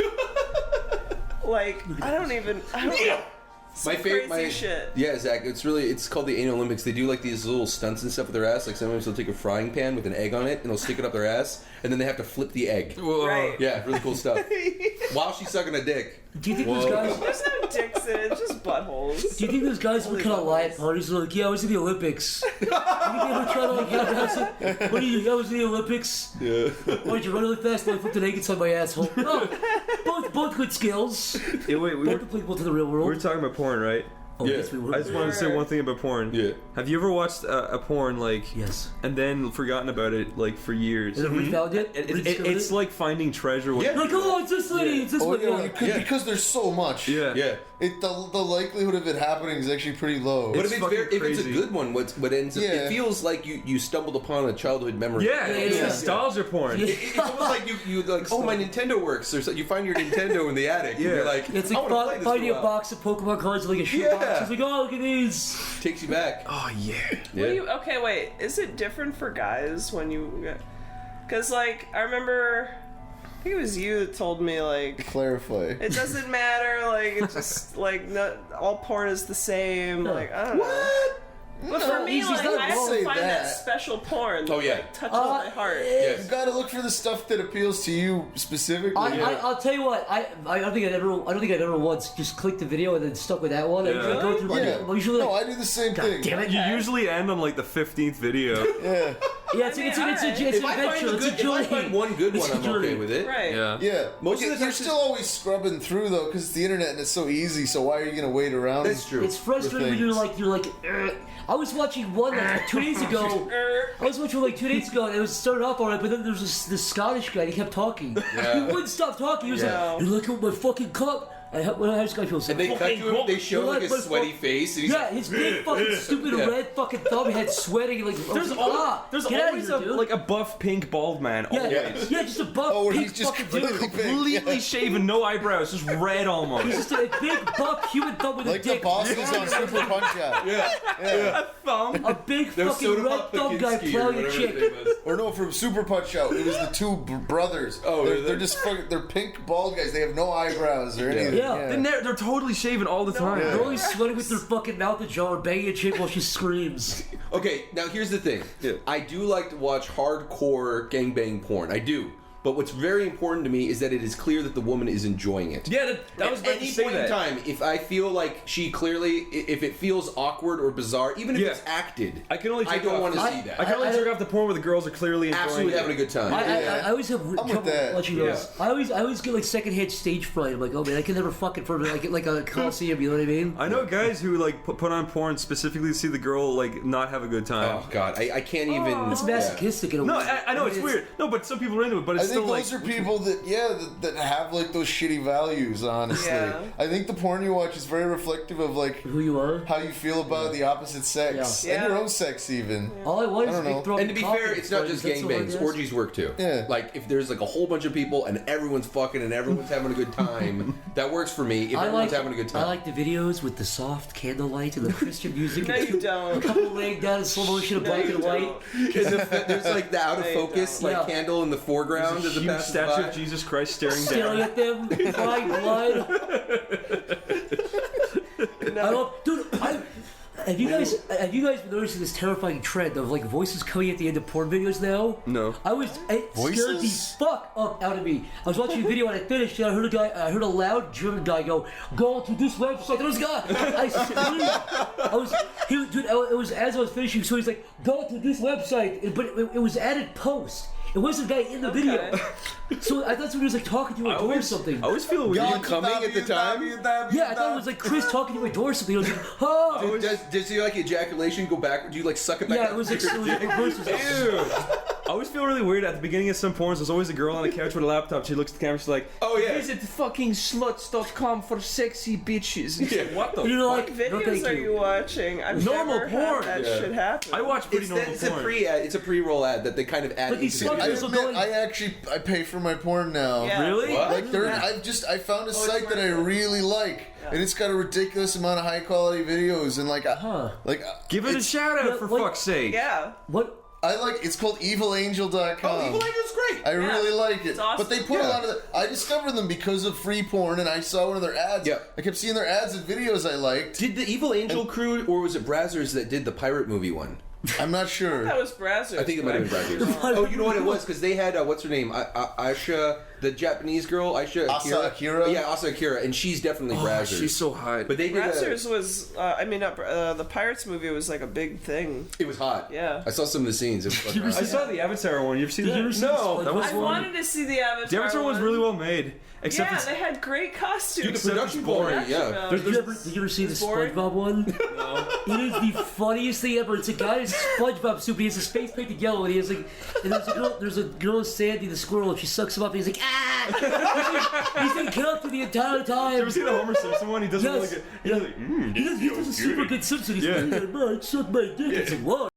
Like, I don't know. My favorite, crazy shit. Yeah, Zach. It's called the Anal Olympics. They do like these little stunts and stuff with their ass. Like sometimes they'll take a frying pan with an egg on it and they'll stick it up their ass, and then they have to flip the egg. Right. Yeah, really cool stuff. While she's sucking a dick. Do you think Whoa. those guys? There's no dicks in it, just buttholes. Do you think those guys would kind of lie at parties? They're like, yeah, I was in the Olympics. You think they ever try to like, yeah, what are you? I was in the Olympics. Yeah. Why did you run really fast? I flipped an egg inside my asshole. No, both good skills. Yeah, wait, Both applicable to the real world. we were talking about porn, right? Oh, Yeah. yes, we were. I just wanted to say one thing about porn. Yeah. Have you ever watched a porn like Yes. and then forgotten about it like for years? And then we found it. It's like finding treasure. Yeah. Like, oh, it's this lady. It's this Oh, one. yeah, Yeah. you could, Yeah. because there's so much. Yeah. Yeah. the likelihood of it happening is actually pretty low. But It's if it's a crazy. good one, what ends up, Yeah. it feels like you stumbled upon a childhood memory. Yeah, it's Yeah. nostalgia porn. It's almost like you like, oh, my Nintendo works. Or so you find your Nintendo in the attic. And you're like, It's I like wanna play this finding for a while. box of Pokemon cards, like a shoe Yeah. box. It's like, oh, look at these. Takes you back. Oh yeah. Yeah. Okay, wait. Is it different for guys when you? Because like I remember, I think it was you that told me like Clarify. it doesn't matter. Like it's just like not all porn is the same. Like I don't know. What? But for me, he's like not I have say to find that that. special porn. That, Oh, yeah. like, touches my heart. Yes. You gotta look for the stuff that appeals to you specifically. I'll tell you what. I don't think I've ever once just clicked the video and then stuck with that one. I Yeah. usually go through like, Yeah. well, usually No, like, I do the same God thing. damn it. You usually end on like the 15th video. Yeah. Yeah, it's an If I adventure. find It's a if I journey. find one good It's one, a I'm okay journey. with it. Right. Yeah. Yeah. Most of the you're time still always scrubbing through though, because it's the internet and it's so easy. So why are you gonna wait around? That's true. It's frustrating when you're like. I was watching one like 2 days ago. I was watching like 2 days ago, and it was started off alright, but then there was this Scottish guy. And he kept talking. Yeah. He wouldn't stop talking. He was Yeah. like, "You look at my fucking cup." How does guy feel? And they cut to him, they show like a sweaty face. And he's Yeah, his big fucking stupid Yeah. red fucking thumb head sweating like. There's get always out of here, dude. like a buff pink bald man. yeah, Always. yeah, just a buff Oh, where pink he's just fucking dude. completely big. Completely shaven, no eyebrows, just red He's almost. just a big buff human thumb with Like a the dick. bosses on Super Punch Out. yeah. Thumb. A big They're fucking soda red pop thumb guy Pikinski or plowing a whatever chick. his name was. Or no, from Super Punch Out, it was the two brothers. Oh, they're, really? they're just fucking, they're pink bald guys. They have no eyebrows or anything. Yeah. They're totally shaven all the time. They're always sweating with their fucking mouth ajar, banging a chick while she screams. Okay, now here's the thing. Yeah. I do like to watch hardcore gangbang porn. I do. But what's very important to me is that it is clear that the woman is enjoying it. Yeah, that was At about to any say point in that. time, if I feel like she clearly, if it feels awkward or bizarre, even if Yeah. it's acted, I can only I jerk don't off- want to I- see that. I can only jerk off the porn where the girls are clearly enjoying Absolutely it. having a good time. I always have trouble that. watching those. I always get like secondhand stage fright. I'm like, oh man, I can never fuck in front of it. I get like a coliseum. You know what I mean? I know guys who like put on porn specifically to see the girl like not have a good time. Oh God, I can't even. It's masochistic in a way. No, I know it's weird. No, but some people are into it. But I it's think still those like are people that have like those shitty values, honestly. Yeah. I think the porn you watch is very reflective of like Who you are? how you feel about the opposite sex. Yeah. And your own sex even. All I want I is don't big know. throat And to be coffee fair, it's not friends. just That's all I gangbangs. guess. Orgies work too. Yeah. Like if there's like a whole bunch of people and everyone's fucking and everyone's having a good time, that works for me. If everyone's having a good time. I like the videos with the soft candlelight and the Christian music. No, and you a don't. couple laying down in slow motion of No, black you and white. don't. And there's like the out of They focus don't. like Yeah. candle in the foreground as it huge passes statue by. of Jesus Christ staring Staring down. at them, crying blood. I love, dude. Have you guys been noticing this terrifying trend of like voices coming at the end of porn videos now? No. It scared the Voices? fuck out of me. I was watching a video and I finished and I heard a loud German guy go to this website. There was a guy. I screamed. It was as I was finishing. So he's like, go to this website, but it was added post. It wasn't a guy in the video. So I thought somebody was like talking to a door or something. I always feel weird. you coming at the time? Yeah, I thought it was like Chris talking to a door or something. I was like, oh. Does your like ejaculation go back? Do you like suck it back? Yeah, up it was to like your it was dick? reversed. I always feel really weird at the beginning of some porns. There's always a girl on a couch with a laptop. She looks at the camera. She's like, Oh, yeah. visit fucking sluts.com for sexy bitches." And it's like, what the You know, fuck? like, What no, videos thank are you. you watching? I've Normal never porn. had that Yeah. shit happen. I watch pretty It's, normal it's a porn. pre-ad. It's a pre-roll ad that they kind of add But these into the I fuckers video. will admit, I pay for my porn now. Yeah. Really? What? Like I found a site that I really like, and it's got a ridiculous amount of high quality videos, and like, Give it a shout out for like- fuck's sake. Yeah. What? it's called evilangel.com. Oh, Evil Angel's great. I really like it. It's awesome. But they put a lot of I discovered them because of free porn, and I saw one of their ads. Yeah. I kept seeing their ads and videos I liked. Did the Evil Angel crew, or was it Brazzers that did the pirate movie one? I'm not sure. That was Brazzers. I think it might have been Brazzers. Oh, you know what it was? Because they had, what's her name? Aisha, the Japanese girl, Aisha Asa Akira? Yeah, Asa Akira, and she's definitely Brazzers. She's so hot. But they did Brazzers was, the Pirates movie was like a big thing. it was hot. Yeah. I saw some of the scenes. It was fucking I awesome. saw the Avatar one. You ever seen Did that? you ever see no, this? that was I one. wanted to see the Avatar. The Avatar was one. really well made. Except Yeah, it's, they had great costumes. Dude, the production boring, yeah. Did you ever see the boring. SpongeBob one? No. It is the funniest thing ever. It's a guy in a SpongeBob suit, but he has his face painted yellow, and he has like, and there's a girl, Sandy the squirrel, and she sucks him up, and he's like, He's in character the entire time. You ever seen the Homer Simpson one? He does Yes. really good. He's like, He does a super good Simpson. He's like, man, suck my dick. It's like, what?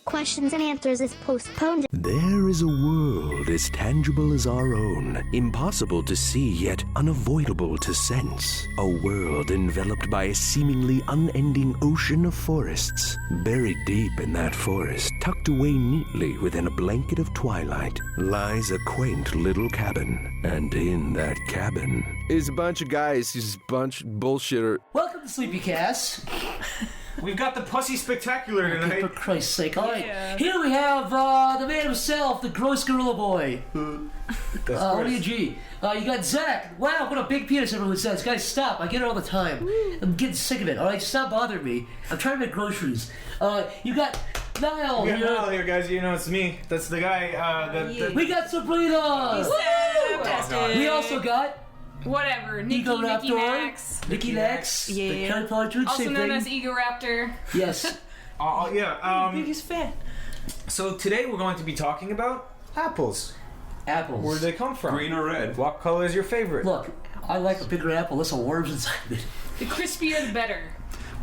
Questions and answers is postponed. There is a world as tangible as our own, impossible to see yet unavoidable to sense. A world enveloped by a seemingly unending ocean of forests. Buried deep in that forest, tucked away neatly within a blanket of twilight, lies a quaint little cabin. And in that cabin is a bunch of guys, he's a bunch of bullshitter. Welcome to Sleepy Cast. We've got the Pussy Spectacular Okay, tonight. for Christ's sake. All right. Yeah. Here we have the man himself, the gross gorilla boy. Only a G. You got Zach. Wow, what a big penis everyone says. Guys, stop. I get it all the time. I'm getting sick of it. All right, stop bothering me. I'm trying to make groceries. You got Niall We got here. Niall here, guys. You know it's me. That's the guy. We got Sabrina. Woo! We also got Whatever. Nikki Raptor. Max. Nikki Lex. Yeah. The Carrot Partridge. Also same known thing. as Ego Raptor. Yes. Biggest fan. So today we're going to be talking about apples. Apples. Where do they come from? green or red? What color is your favorite? Look, I like a bigger apple. There's some worms inside it. The crispier, the better.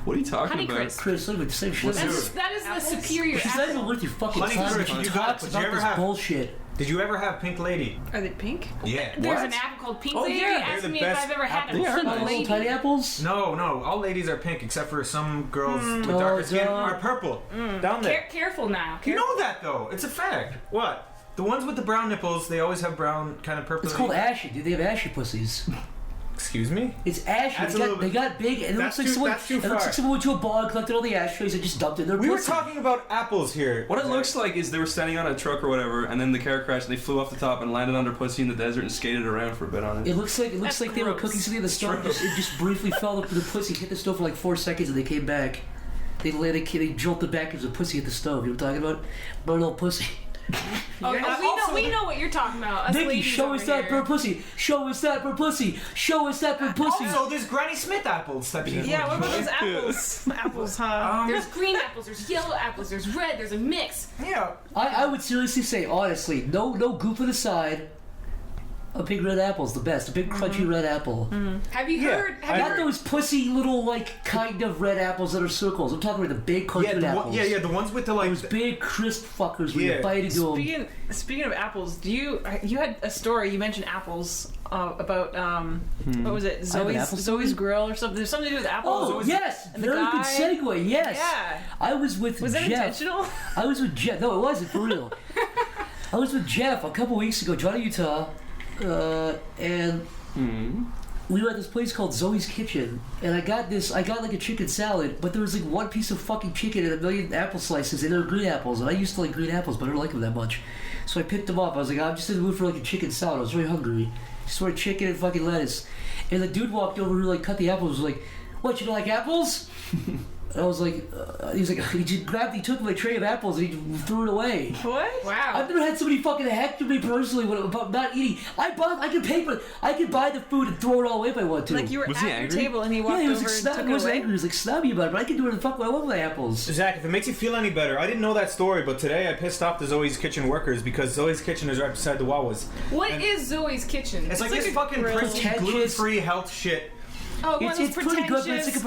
What are you talking about? Honeycrisp. Chris, look at the same shit. That is the superior She's not apple. even worth your fucking Honeycrisp, time. you She got it, talks but you about ever this have- bullshit. Did you ever have Pink Lady? Are they pink? Yeah. There's What? an apple called Pink Oh, Lady. yeah, You're they're asking the me if best I've ever had a They are pink Little lady. tiny apples? No. All ladies are pink except for some girls with Oh, darker skin duh. are purple. Down there. Careful now. You know that though. It's a fact. What? The ones with the brown nipples, they always have brown kind of purple. It's called ashy, dude. They have ashy pussies. Excuse me? It's ashy. That's They a got, little they bit- got big, and it looks That's like too- someone. that's too It looks far. like someone went to a bar and collected all the ashtrays and just dumped it in their We were pussy. talking about apples here. What it looks like is they were standing on a truck or whatever, and then the car crashed, and they flew off the top and landed on their pussy in the desert and skated around for a bit on it. It looks like That's they were gross. cooking something in the stove. It just briefly fell up to the pussy, hit the stove for like 4 seconds, and they came back. They jolted back as the pussy hit the stove. You know what I'm talking about? Burn old pussy. We know what you're talking about. Us Nikki, ladies show over us that here. burn pussy. Show us that burn pussy. Show us that burn pussy. Also, there's Granny Smith apples that people Yeah, what about those apples? Apples, huh? There's green apples, there's yellow apples, there's red, there's a mix. Yeah. I would seriously say, honestly, no goofing aside, a big red apple's the best. A big crunchy red apple. Have you Yeah, heard? I Have Not those pussy little, like, kind of red apples that are circles. I'm talking about the big crunchy red apples. The ones with the like. Those big crisp fuckers when Yeah. you bite into them. Speaking of apples, you had a story? You mentioned apples about what was it? I have an apple Zoe's grill or something. There's something to do with apples. Oh, yes! and the Very good guy- segue, yes! Yeah. I was with Was that Jeff. intentional? I was with Jeff. No, it wasn't, for real. I was with Jeff a couple weeks ago, Johnny, Utah, and we were at this place called Zoe's Kitchen, and I got like a chicken salad, but there was like one piece of fucking chicken and a million apple slices, and they were green apples, and I used to like green apples, but I don't like them that much. So I picked them up. I was like, I'm just in the mood for like a chicken salad. I was very hungry. Just wanted chicken and fucking lettuce. And the dude walked over who like cut the apples, was like, what, you don't like apples? And I was like, he was like, he took my tray of apples and he threw it away. What? Wow. I've never had somebody fucking hector me personally about not eating. I could buy the food and throw it all away if I want to. Like you were Was at he your angry? table and he walked yeah, he was over like and snobby. took He it was away. angry. He was like snobby about it, but I can do whatever the fuck I want with my apples. Zach, if it makes you feel any better, I didn't know that story, but today I pissed off the Zoe's Kitchen workers because Zoe's Kitchen is right beside the Wawa's. What is Zoe's Kitchen? It's like this a fucking grill. prissy, Pretentious. gluten-free health shit. Oh, one of those It's pretty good, but it's like a pretentious.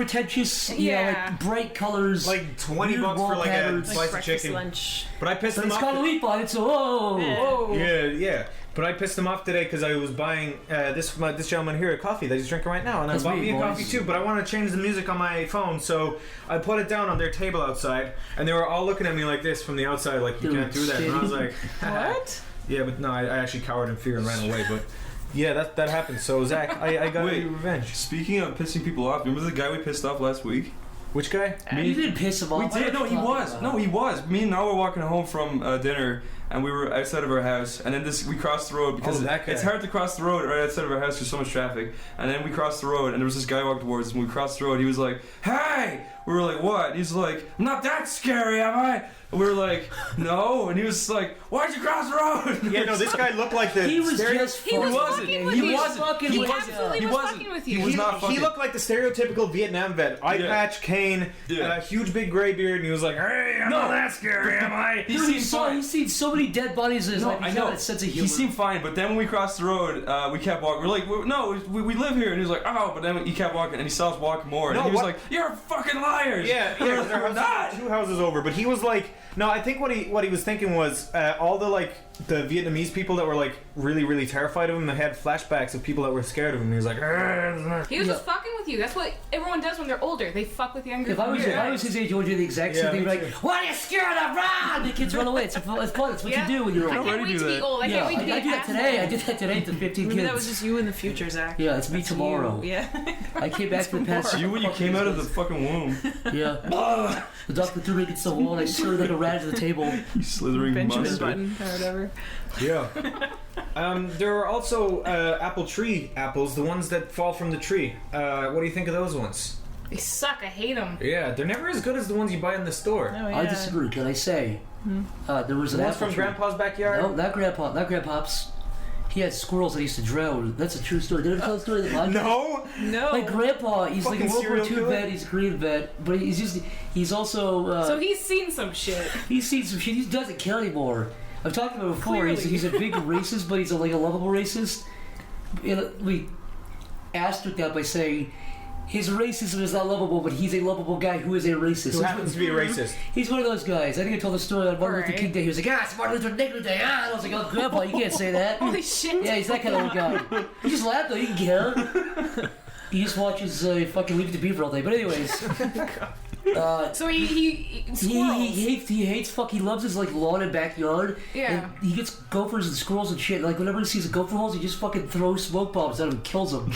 pretentious, you know, Yeah. like bright colors. Like 20 weird bucks wall for like a patterns. slice of breakfast, chicken. lunch. But I pissed But them it's off. got a leaf on it, so Whoa. Yeah. But I pissed them off today because I was buying this gentleman here a coffee that he's drinking right now, and That's I bought me, me a boys. coffee too. But I want to change the music on my phone, so I put it down on their table outside, and they were all looking at me like this from the outside, like you Dude, can't do that. And I was like, What? Yeah, but no, I actually cowered in fear and ran away. But yeah, that happened. So Zach, I got Wait. you revenge. Speaking of pissing people off, remember the guy we pissed off last week? Which guy? you didn't piss him off. We did. No, he was. No, he was. Me and Noah were walking home from dinner, and we were outside of our house. And then we crossed the road because Oh, that guy. it's hard to cross the road right outside of our house. There's so much traffic. And then we crossed the road, and there was this guy walking towards us. And we crossed the road. He was like, "Hey!" We were like, "What?" He's like, "I'm not that scary, am I?" And we were like, "No." And he was like, "Why'd you cross the road?" Yeah, no, this guy looked like the He was stereo- just He was wasn't. fucking with He you. wasn't. Fucking He with absolutely He was wasn't. fucking with He you. was not fucking. He looked like the stereotypical Vietnam vet. Eye Yeah. patch, cane, Yeah. huge big gray beard, and he was like, "Hey, I'm not that scary, am I?" He Dude, seemed he's fine. seen so many dead bodies is No, like, I he's know. got a sense of humor. He seemed fine, but then when we crossed the road, we kept walking. We're like, no, we live here. And he was like, oh, but then he kept walking, and he saw us walk more. And No, he was what- like, you're fucking liars. Yeah, We're not. 2 houses over. But he was like, no, I think what he was thinking was all the Vietnamese people that were like really, really terrified of him. They had flashbacks of people that were scared of him. And he was like, He was just fucking with you. That's what everyone does when they're older. They fuck with younger. If I was his age, I would do the exact same Yeah, thing. me Like, too. why are you scared of run? The kids run away. It's fun. It's what you do when you're I old. can't wait to be old. I can't wait to be I do that today. I did that today to 15 Maybe kids. that was just you in the future, Zach. Yeah, it's me That's tomorrow. you. Yeah. I came back to the past. You when you came out of the fucking womb. Yeah. The doctor threw me against the wall and I slid like a rat to the table. You slithering Benjamin monster. Button or whatever. yeah. There are also apple tree apples, the ones that fall from the tree. What do you think of those ones? They suck. I hate them. Yeah, they're never as good as the ones you buy in the store. Oh, yeah. I disagree. Can I say? There was an The ones apple from tree. Grandpa's backyard? No, not Grandpa's. He had squirrels that he used to drown. That's a true story. Did I tell the story of the podcast? No! No. My grandpa, he's like a Fucking World War serial II killer? vet, he's a Korean vet, but he's also, So he's seen some shit. he's seen some shit, he doesn't care anymore. I've talked about it before, he's a big racist, but he's like a lovable racist. And we asterisk that by saying, his racism is not lovable, but he's a lovable guy who is a racist. Who happens to be a racist. He's one of those guys. I think I told the story on Martin Luther Right. King Day. He was like, it's Martin Luther King Day. And I was like, oh, Grandpa, you can't say that. Holy shit. Yeah, he's that kind of old guy. He just laughed though, he didn't care. He just watches fucking Leave It to Beaver all day. But anyways, So he squirrels. he hates he loves his like lawn and backyard. Yeah. And he gets gophers and squirrels and shit. Like whenever he sees a gopher holes, he just fucking throws smoke bombs at him and kills them.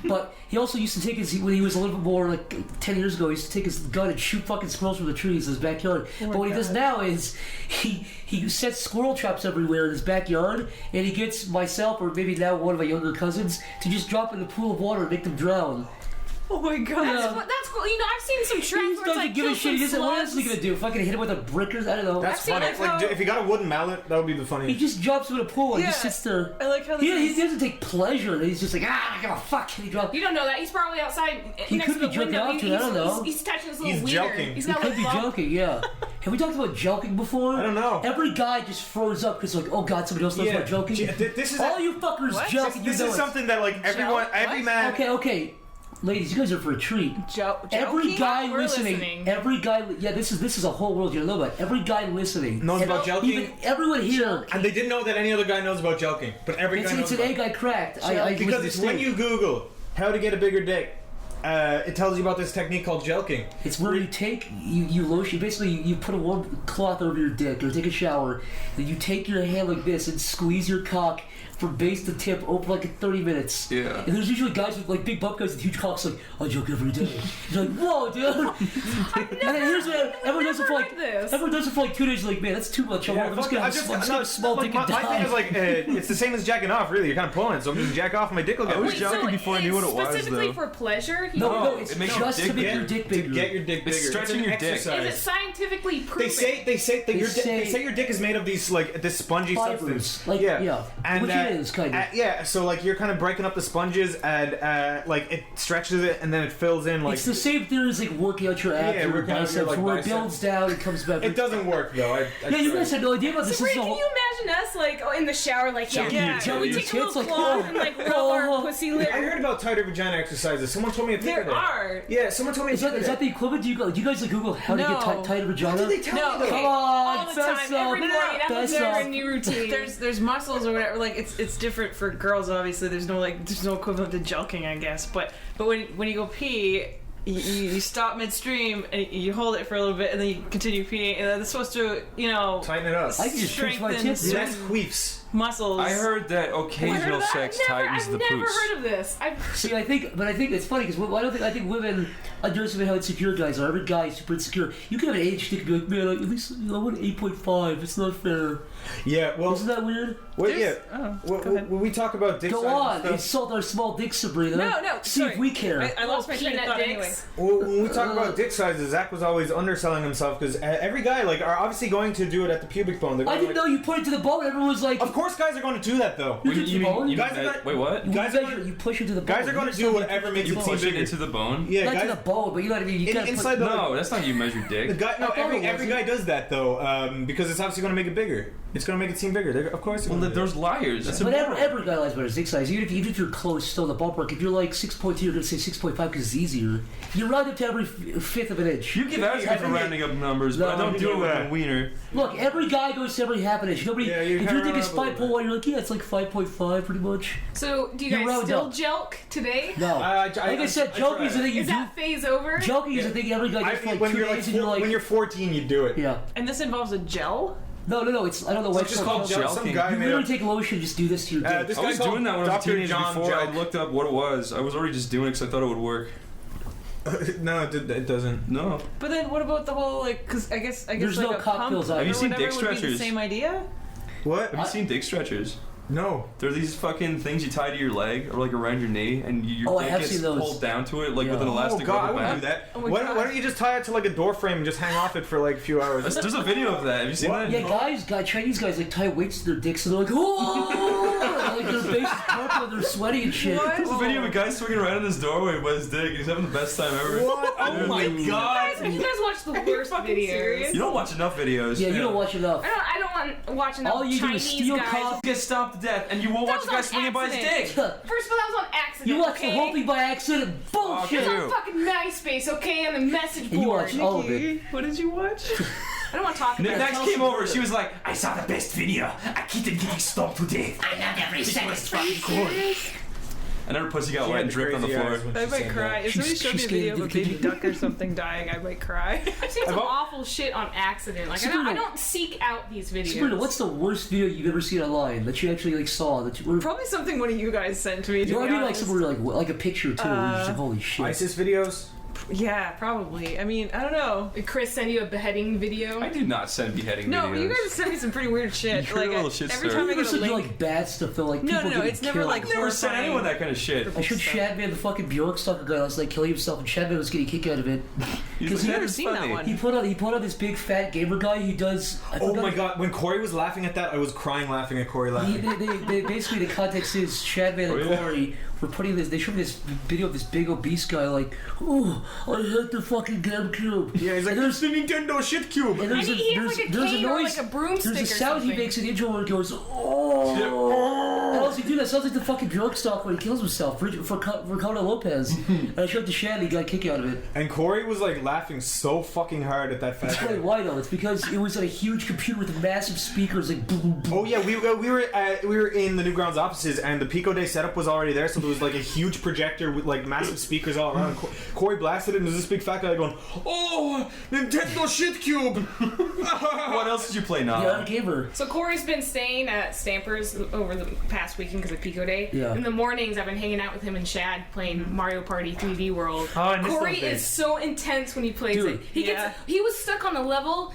But he also used to take when he was a little bit more like 10 years ago, he used to take his gun and shoot fucking squirrels from the trees in his backyard. But what he does now is he sets squirrel traps everywhere in his backyard, and he gets myself or maybe now one of my younger cousins to just drop in the pool of water and make them drown. Oh my god. That's cool. You know, I've seen some He traps just where it's doesn't like give a kill shit. some He doesn't. What else is he slugs. gonna do? Fucking hit him with a brickers? I don't know. That's I've seen funny. like Like, how- if you got a wooden mallet, that would be the He funniest. just jumps in a pool and Yeah. just sits there. I like how He doesn't take pleasure. He's just like, I give a fuck. And he drops. You don't know that. He's probably outside He next could to be the window. jerking off to it, I don't know. He's touching his little He's wiener. jelking. He's He got could like be bump. joking, yeah. Have we talked about joking before? I don't know. Every guy just froze up because like, oh god, somebody else knows about joking. This is All you fuckers What? joke. and you This know is it. something that like everyone, every man. Okay. Ladies, you guys are for a treat. Every Joking? guy We're listening, listening. every guy, yeah, this is a whole world you don't know about. Every guy listening Knows about joking? Even everyone here. And they didn't know that any other guy knows about joking, but every guy knows It's an about egg I cracked. I because it's when you Google how to get a bigger dick, it tells you about this technique called jelking. It's where you take you lotion. Basically, you put a warm cloth over your dick, or take a shower. Then you take your hand like this and squeeze your cock from base to tip over like 30 minutes. Yeah. And there's usually guys with like big bump guys with huge cocks like, I joke every day. You're like, whoa, dude. And then here's what everyone does it for like this. everyone does it for like 2 days. Like, man, that's too much. I'm just gonna have a small dick and my thing is die. like it's the same as jacking off. Really, you're kind of pulling, so I'm just jack off, and my dick will get I was big. joking before I knew what it was, Specifically though. for pleasure? No, it's it makes just your to dick make your dick bigger. To get your dick bigger. It's stretching an your dick. exercise. Is it scientifically proven? They say that They they say your dick is made of these like this spongy Fibers. substance. Like, yeah. And, Which it is, kind of. yeah, so like you're kind of breaking up the sponges and like it stretches it and then it fills in like. It's the same theory as like working out your abs Yeah, or your working out your, biceps, like, where it biceps. builds down and comes back. It doesn't work though. I Yeah, you tried. guys had no idea about this. So, This Ray, is can you imagine us like in the shower, like Joking yeah, your we titties. take a little It's like, cloth oh, and like rub oh, our oh. pussy I litter. heard about tighter vagina exercises. Someone told me a thing There today. are. Yeah, someone told me a Is thing that the equivalent? Do you guys like Google how to No. get tighter vagina? What did they tell No, me though? Come all on, the fess time, every up. morning. That's Fess their up. new routine. There's muscles or whatever. Like it's different for girls. Obviously, there's no equivalent to jelking, I guess. But when you go pee, you stop midstream and you hold it for a little bit and then you continue peeing, and that's supposed to Tighten it up. I can just pinch my strengthen tits, dude. Less queefs. muscles. I heard that Heard of occasional that? sex tightens I've the never poops. heard of this. See, I think it's funny because I think women underestimate how insecure guys are. Every guy is super insecure. You can have an age stick and be like, man, like, at least I want 8.5. It's not fair. Yeah, well, Isn't that weird? wait, yeah. go ahead. When we talk about dick Go size on, and stuff, insult our small dicks, Sabrina. No, See sorry. if we care. I lost my train of peanut thought dicks. anyway. well, when we talk about dick sizes, Zach was always underselling himself because every guy like are obviously going to do it at the pubic bone. They're I going, didn't know you pointed to the bone. Everyone was like, Of course, guys are going to do that though. You guys are wait, what? Guys are you push it to the bone. Guys are going to do whatever makes You it seem push it bigger. into the bone? Yeah, not guys, to the bone, but you know what I mean. You gotta inside the. No, that's not how you measure dick. Every guy does that though, because it's obviously going to make it bigger. It's going to make it seem bigger. Of course. Well, there's liars. That's but every guy lies about his dick size. Even if you're close, still in the ballpark. If you're like 6.2, you're gonna say 6.5 because it's easier. You round up to every fifth of an inch. You give out for rounding up numbers, but I don't do it with a wiener. Look, every guy goes to every half an inch. Nobody. Yeah, if you think it's 5.1, you're like, yeah, it's like 5.5, pretty much. So, do you guys still jelk today? No. Like I said, joking is the thing you Is do. that phase over? Joking is the thing every guy does for like 2 days, and you're like, when you're 14, you do it. Yeah. And this involves a gel? No. It's I don't know why it's just called gel. Some guy you made literally up. take lotion, and just do this to your dick. I was doing that when I was a Dr. teenager John before I Jelk. looked up what it was. I was already just doing it because I thought it would work. No, it doesn't. No. But then what about the whole, like, because I guess There's like no a cocktails pump either. Have you or seen whatever dick would be the stretchers? same idea? What? Have you seen dick stretchers? No. They're these fucking things you tie to your leg or like around your knee, and your I dick have gets seen those. pulled down to it like with an Oh elastic god, I rubber wouldn't band. do that. Oh my why God. don't you just tie it to like a door frame and just hang off it for like a few hours? There's a video of that. Have you seen that? Yeah, Chinese guys like tie weights to their dicks and they're like, oh, like their face is purple and they're sweaty and shit. What? There's a video of a guy swinging around in his doorway with his dick. He's having the best time ever. What? Oh my god! You guys watch the worst videos. You don't watch enough videos. Yeah, you don't watch enough. I don't want to watch enough All you do is Chinese steal guys. coffee. Get stomped to death, and you won't watch That the guy was on swinging by his accident. dick. First of all, that was on accident. You watch okay? the whole thing by accident. Bullshit. It's on fucking MySpace, okay, on the message And you board. watch all of it. What did you watch? I don't want to talk about it. Next came over, she was like, I saw the best video. A kitten getting stomped to death. I love every second. And her pussy got wet and dripped on the floor. I might cry. If somebody showed me a video of a baby duck or something dying, I might cry. I've seen some awful shit on accident. Like, I don't seek out these videos. Sabrina, what's the worst video you've ever seen online that you actually like saw? That you were Probably something one of you guys sent to me. You know what I mean? Like somewhere like a picture too. Where you're just like, holy shit. ISIS videos? Yeah, probably. I mean, I don't know. Did Chris send you a beheading video? I do not send beheading No, videos. but you guys send me some pretty weird shit. You're a like little shit every stir. time I You get a send you link. like bad stuff though, like No, people no, getting it's never killed. like I've never sent horrifying. anyone that kind of shit. I showed Shadman the fucking Bjorkstock guy last night killing himself, and Shadman was getting a kick out of it. Because I've never seen that one. He put on this big fat gamer guy. He does. Oh my god! When Corey was laughing at that, I was crying laughing at Corey laughing. They basically the context is Shadman and Corey were putting this. They showed me this video of this big obese guy like, oh, I hate the fucking GameCube. Yeah, he's like, there's the Nintendo shit cube. And there's And he has like a cane or like a broomstick There's a or sound something. he makes in the intro where it goes, oh. And also, dude, that sounds like the fucking Bjorkstock when he kills himself for Ricardo Lopez. And I showed it to Shad, he got a kick out of it. And Corey was like laughing so fucking hard at that fat That's really why though. It's because it was a huge computer with massive speakers, like boom, boom, boom. Oh yeah, we were in the Newgrounds offices, and the Pico Day setup was already there, so there was like a huge projector with like massive speakers all around. Corey blasted it, and there's this big fat guy going, "Oh, Nintendo shit cube!" What else did you play now? Yeah, gamer. So Corey's been staying at Stampers over the past weekend because of Pico Day. Yeah. In the mornings, I've been hanging out with him and Shad playing Mario Party 3D World. Oh, I missed Corey those days. is so intense when he plays Dude. it. He was stuck on a level,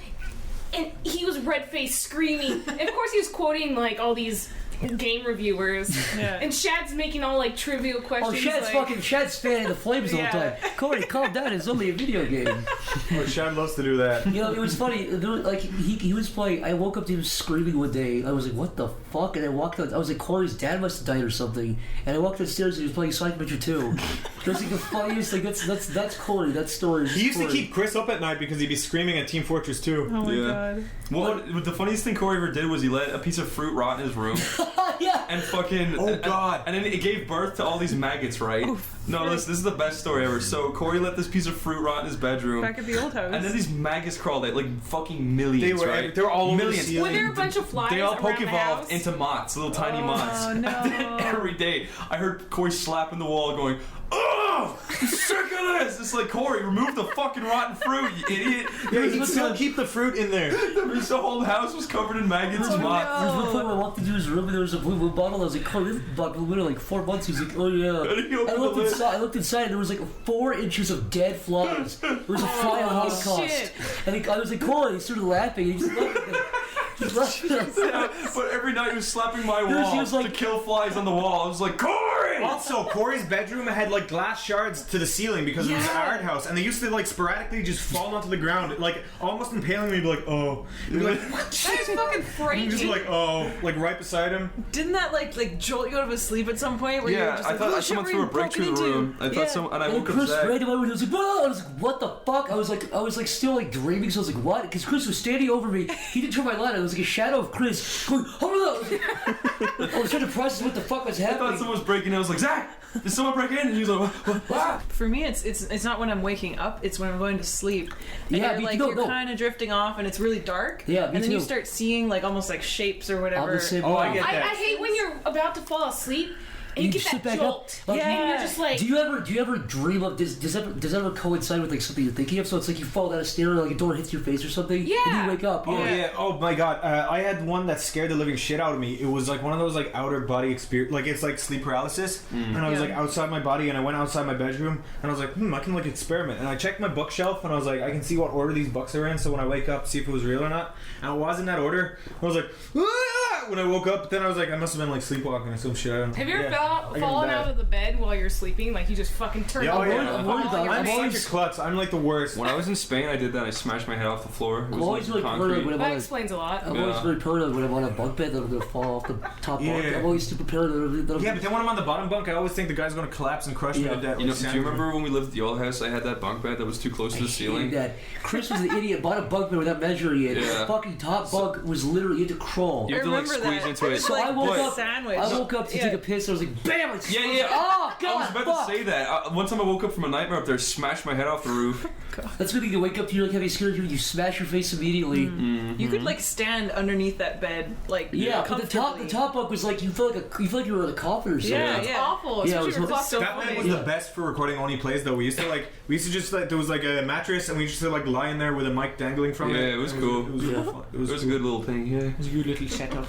and he was red-faced screaming. And of course, he was quoting like all these game reviewers. Yeah. And Shad's making all like trivial questions. Oh, Shad's fanning the flames the whole time. Corey, calm down. It's only a video game. Oh, Shad loves to do that. You know, it was funny. There was, like he was playing. I woke up to him screaming one day. I was like, "What the fuck?" And I walked out. I was like, "Corey's dad must have died or something." And I walked upstairs and he was playing Sonic Adventure 2. It was like the funniest thing. That's Corey. That story. He used to keep Chris up at night because he'd be screaming at Team Fortress 2. Oh my god. Well, the funniest thing Corey ever did was he let a piece of fruit rot in his room. Yeah. And fucking. Oh, God. And then it gave birth to all these maggots, right? No, this is the best story ever. So Corey let this piece of fruit rot in his bedroom. Back at the old house. And then these maggots crawled out, like fucking millions, right? They were all over the millions. ceiling. Were there a bunch of flies They all around poke the evolved house? into moths, little tiny moths. Oh no. And then every day, I heard Corey slapping the wall, going, "Oh, I'm sick of this!" It's like, Corey, remove the fucking rotten fruit, you idiot. Yeah, you can still keep the fruit in there. The whole house was covered in maggots and moths. There was one point where I walked into his room and there was a blue bottle. I was like, "Corey, this bottle been like 4 months." He's like, "Oh yeah." And he opened I looked the lid. inside. I looked inside, and there was like 4 inches of dead flies. There was a fly holocaust. shit. And I was like, "Corey," he started laughing. And he just looked at me. Just laughed at me. Yeah, but every night he was slapping my He wall was like- to kill flies on the wall. I was like, Corey! Also, Corey's bedroom had like glass shards to the ceiling because it was an art house, and they used to like sporadically just fall onto the ground, like almost impaling me. Be like, oh, you'd be like, That is fucking frightening. just like, oh, like right beside him. Didn't that like jolt you out of a sleep at some point? Where you were Yeah, just I like, thought oh, someone shit, threw a we're brick through the broken into. room. I thought some, and I And woke up Chris Zach. ran to my window. I was like, "Whoa!" I was like, "What the fuck?" I was like, still like dreaming. So I was like, "What?" Because Chris was standing over me. He didn't turn my light on. It was like a shadow of Chris going, "Hold up!" I was trying to process what the fuck was I happening. thought someone was breaking in. I was like, Zach, did someone break in? And he was like, what? For me, it's not when I'm waking up. It's when I'm going to sleep. And Yeah, you're, me like too. you're No. kind of drifting off, and it's really dark. Yeah, me and then you too. start seeing like almost like shapes or whatever. I'm the same Oh, way. I get I that. hate when you're about to fall asleep and you get sit that back jolt. up. Like, And you're just like, Do you ever dream of does that ever coincide with like something you're thinking of? So it's like you fall down a stair and like a door hits your face or something. And Yeah. you wake up. Oh yeah. Oh my god. I had one that scared the living shit out of me. It was like one of those like outer body experience. Like it's like sleep paralysis. And I was like outside my body, and I went outside my bedroom, and I was like, I can like experiment. And I checked my bookshelf, and I was like, I can see what order these books are in. So when I wake up, see if it was real or not. And it was in that order. I was like, ah! When I woke up, but then I was like, I must have been like sleepwalking or some shit. I don't know. have you ever I fallen got out of the bed while you're sleeping? Like you just fucking turn Yeah, oh, over yeah. and I'm fall worried about on it. your I'm face? such a klutz. I'm like the worst. When I was in Spain, I did that. I smashed my head off the floor. It I'm was always really concrete. paranoid when I'm That on a, explains a lot. I'm always Yeah. very paranoid when I'm on a bunk bed that I'm gonna fall off the top bunk. Yeah. I'm always super paranoid. Yeah, but then when I'm on the bottom bunk, I always think the guy's gonna collapse and crush me Yeah. to death. You know, like do you sandwich me. remember when we lived at the old house? I had that bunk bed that was too close to the ceiling. That Chris was the idiot. Bought a bunk bed without measuring it. Yeah. The fucking top bunk was literally you had to crawl. You I have to like remember squeeze that. into it. It's So like I woke a up. sandwich. I woke up to Yeah. take a piss. And I was like, bam! It's Yeah, yeah. Oh god! I was about fuck. to say that. One time I woke up from a nightmare up there, smashed my head off the roof. That's good thing to wake up to. You're like having a scary dream. You smash your face immediately. You could like stand underneath that bed, like Yeah, but the comfortably. top bunk was like you feel like you were in a coffin or something. Yeah, It's yeah. awful. Yeah, it Especially was if you're so fucked That up. bed was the best for recording only plays though. We used to just like there was like a mattress and we used to like lie in there with a mic dangling from it. Yeah, it was cool. It was real fun. It was a good little thing. Yeah. It was a good little setup.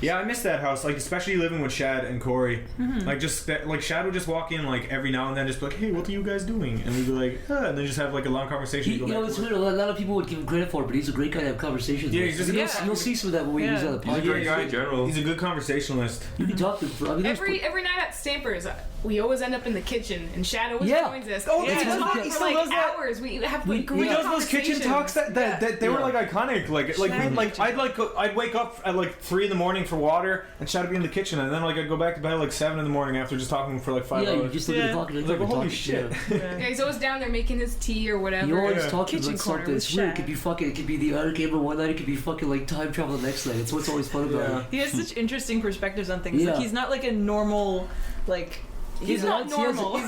Yeah, I miss that house. Like especially living with Shad and Corey. Like just like Shad would just walk in like every now and then, just be like, "Hey, what are you guys doing?" And we'd be like, and then just have like a long conversation. You know, it's weird. A lot of people would give him credit for it, but he's a great guy to have conversations Yeah, with. he's just- You'll- Yeah. You'll see some of that when we use it on the He's a great podcast. guy in general. He's a good conversationalist. You can talk to him. I mean, there's- Every night at Stampers, we always end up in the kitchen, and Shad always Yeah. joins us. Oh, and that's we right. talk He for still like does that. hours. We have We- like great He does those kitchen conversations. talks that they were Yeah. like iconic. I'd wake up at like 3 a.m. for water, and Shad would be in the kitchen, and then like I'd go back to bed at like 7 a.m. after just talking for like 5 yeah, hours. you're just looking at Yeah. talking. It's like, you're holy talking, shit. yeah. Yeah, he's always down there making his tea or whatever. You're always Yeah. talking Kitchen about corner something. with It's weird. It Shad. could be fucking. It could be the Outer Gamer one night. It could be fucking like time travel the next night. It's what's always fun about it. He has such interesting perspectives on things. Yeah. Like he's not like a normal, like He's not normal.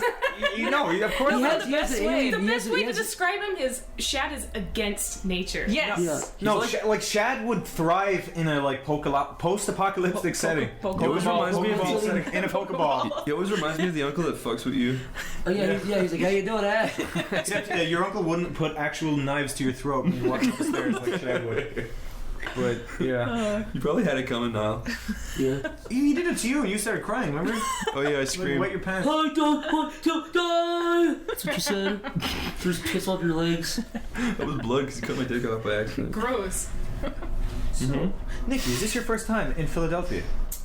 You know, of course. He not. has, he has, best way. The he has, best way he to has, describe him is Shad is against nature. yes. Yeah. No, like Shad would thrive in a like post-apocalyptic setting. Pokeball. It always reminds me of Pokeball the setting in a Pokeball. He always reminds me of the uncle that fucks with you. Oh yeah, he's like, how you doing, eh? Except your uncle wouldn't put actual knives to your throat when you walk up the stairs like Shad would. But yeah, You probably had it coming now. Yeah. he did it to you, and you started crying. Remember? Oh yeah, I Like, screamed. wet your pants. I don't want to die. That's what you said. Just piss off your legs. That was blood because you cut my dick off by accident. Gross. Nikki, is this your first time in Philadelphia?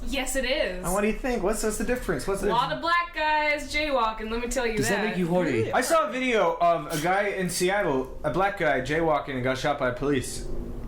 Yes, it is. And what do you think? What's the difference? What's A the lot of black guys jaywalking. Let me tell you Does that make you horny? I saw a video of a guy in Seattle, a black guy jaywalking and got shot by police.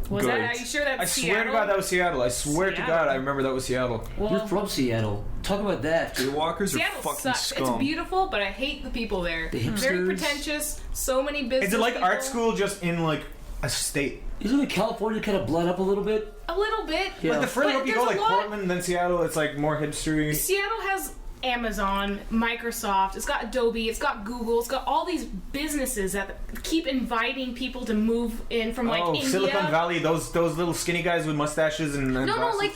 Was Good. that? Are you sure that's I swear Seattle? to God that was Seattle. I swear to Seattle. God I remember that was Seattle. Well, You're from Seattle. Talk about that. Jaywalkers are Seattle fucking sucks. scum. It's beautiful, but I hate the people there. The Very hipsters. pretentious. So many business. Is it like people. art school just in like a state? Isn't it California kind of blood up a little bit? A little bit. Yeah. Like the further But up you go, there's like a lot- Portland, then Seattle, it's like more hipstery. Seattle has Amazon, Microsoft, it's got Adobe, it's got Google, it's got all these businesses that keep inviting people to move in from like India. Silicon Valley, those little skinny guys with mustaches and No, glasses. like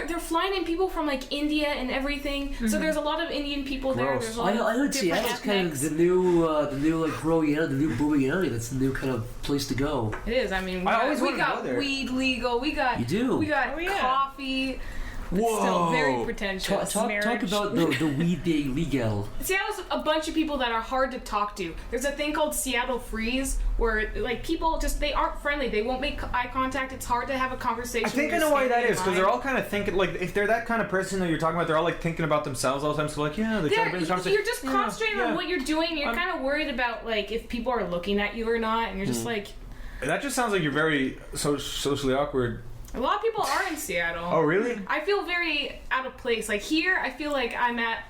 they're flying in people from like India and everything. So there's a lot of Indian people there. Gross. There's a lot I heard of different Seattle's kind of ethnics. the new like growing area, the new booming area. That's the new kind of place to go. It is. I mean, I always we wanted to got go there. weed legal. We got You do. We got Oh, yeah. coffee. But still very pretentious. Talk marriage. about the weed being legal. Seattle's a bunch of people that are hard to talk to. There's a thing called Seattle Freeze, where like people just they aren't friendly. They won't make eye contact. It's hard to have a conversation. I think I know why that is, because they're all kind of thinking, like, if they're that kind of person that you're talking about, they're all like thinking about themselves all the time. So like, yeah, they try to bring the conversation. You're just concentrating on what you're doing. You're kind of worried about like if people are looking at you or not, and you're just like. That just sounds like you're very socially awkward. A lot of people are in Seattle. Oh, really? I feel very out of place. Like here, I feel like I'm at.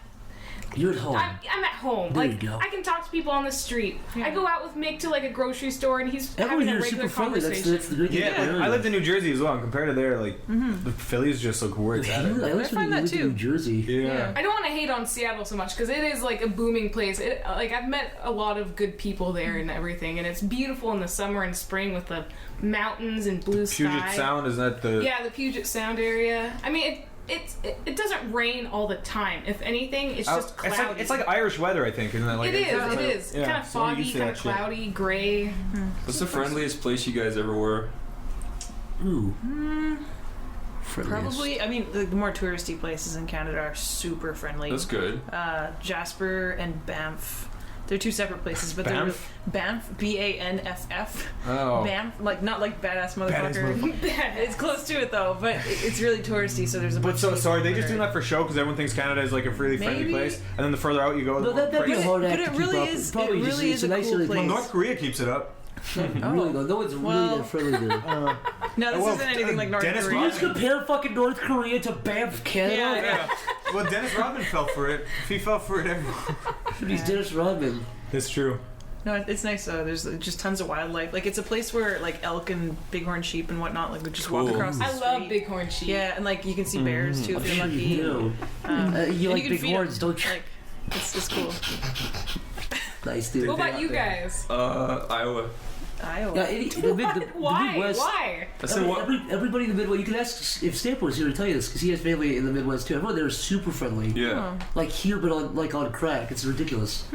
You're at home. I'm at home. There like you go. I can talk to people on the street. I go out with Mick to like a grocery store, and he's Everyone having a here is regular super friendly. conversation. That's the good thing. Yeah, like, I lived in New Jersey as well, and compared to there, like, the Phillies just look worse at it. I find that too. New Jersey. Yeah. I don't want to hate on Seattle so much because it is like a booming place. Like I've met a lot of good people there and everything, and it's beautiful in the summer and spring with the mountains and blue sky. Puget Sound, is that the... Yeah, the Puget Sound area. I mean, it doesn't rain all the time. If anything, it's just cloudy. It's like Irish weather, I think, isn't it? Like, it is. Yeah, kind of foggy, kind of cloudy, gray. What's the friendliest place you guys ever were? Ooh. Probably, I mean, the more touristy places in Canada are super friendly. That's good. Jasper and Banff. They're two separate places, but Banff? they're Banff, B-A-N-F-F. Oh. Banff, like not like badass motherfucker. Badass. It's close to it though, but it's really touristy, so there's a bunch of So are they just doing that for show because everyone thinks Canada is like a really friendly Maybe. place, and then the further out you go, the No, that'd be a hard act but to it really keep up. is- Probably it just- really it's is a nice cool little place. place. North Korea keeps it up. Really though, no one's really that friendly there. No, this Well, isn't anything like North Dennis Korea. You just compare fucking North Korea to Banff, Canada? Yeah. Well, Dennis Rodman fell for it. If he fell for it, everyone. He's Dennis Rodman. That's true. No, it's nice though. There's just tons of wildlife. Like it's a place where like elk and bighorn sheep and whatnot like would just walk across the I street. love bighorn sheep. Yeah, and like you can see bears too if you're lucky. You do. You and like can big feed 'em. horns, don't you? Like, it's cool. Nice, dude. What about you guys? Iowa. Iowa. Yeah, the Why? Midwest. Why? I said what? Everybody in the Midwest, you can ask if Stamper was here to tell you this, because he has family in the Midwest too. Everyone there is super friendly. Yeah. Like here, but on crack. It's ridiculous.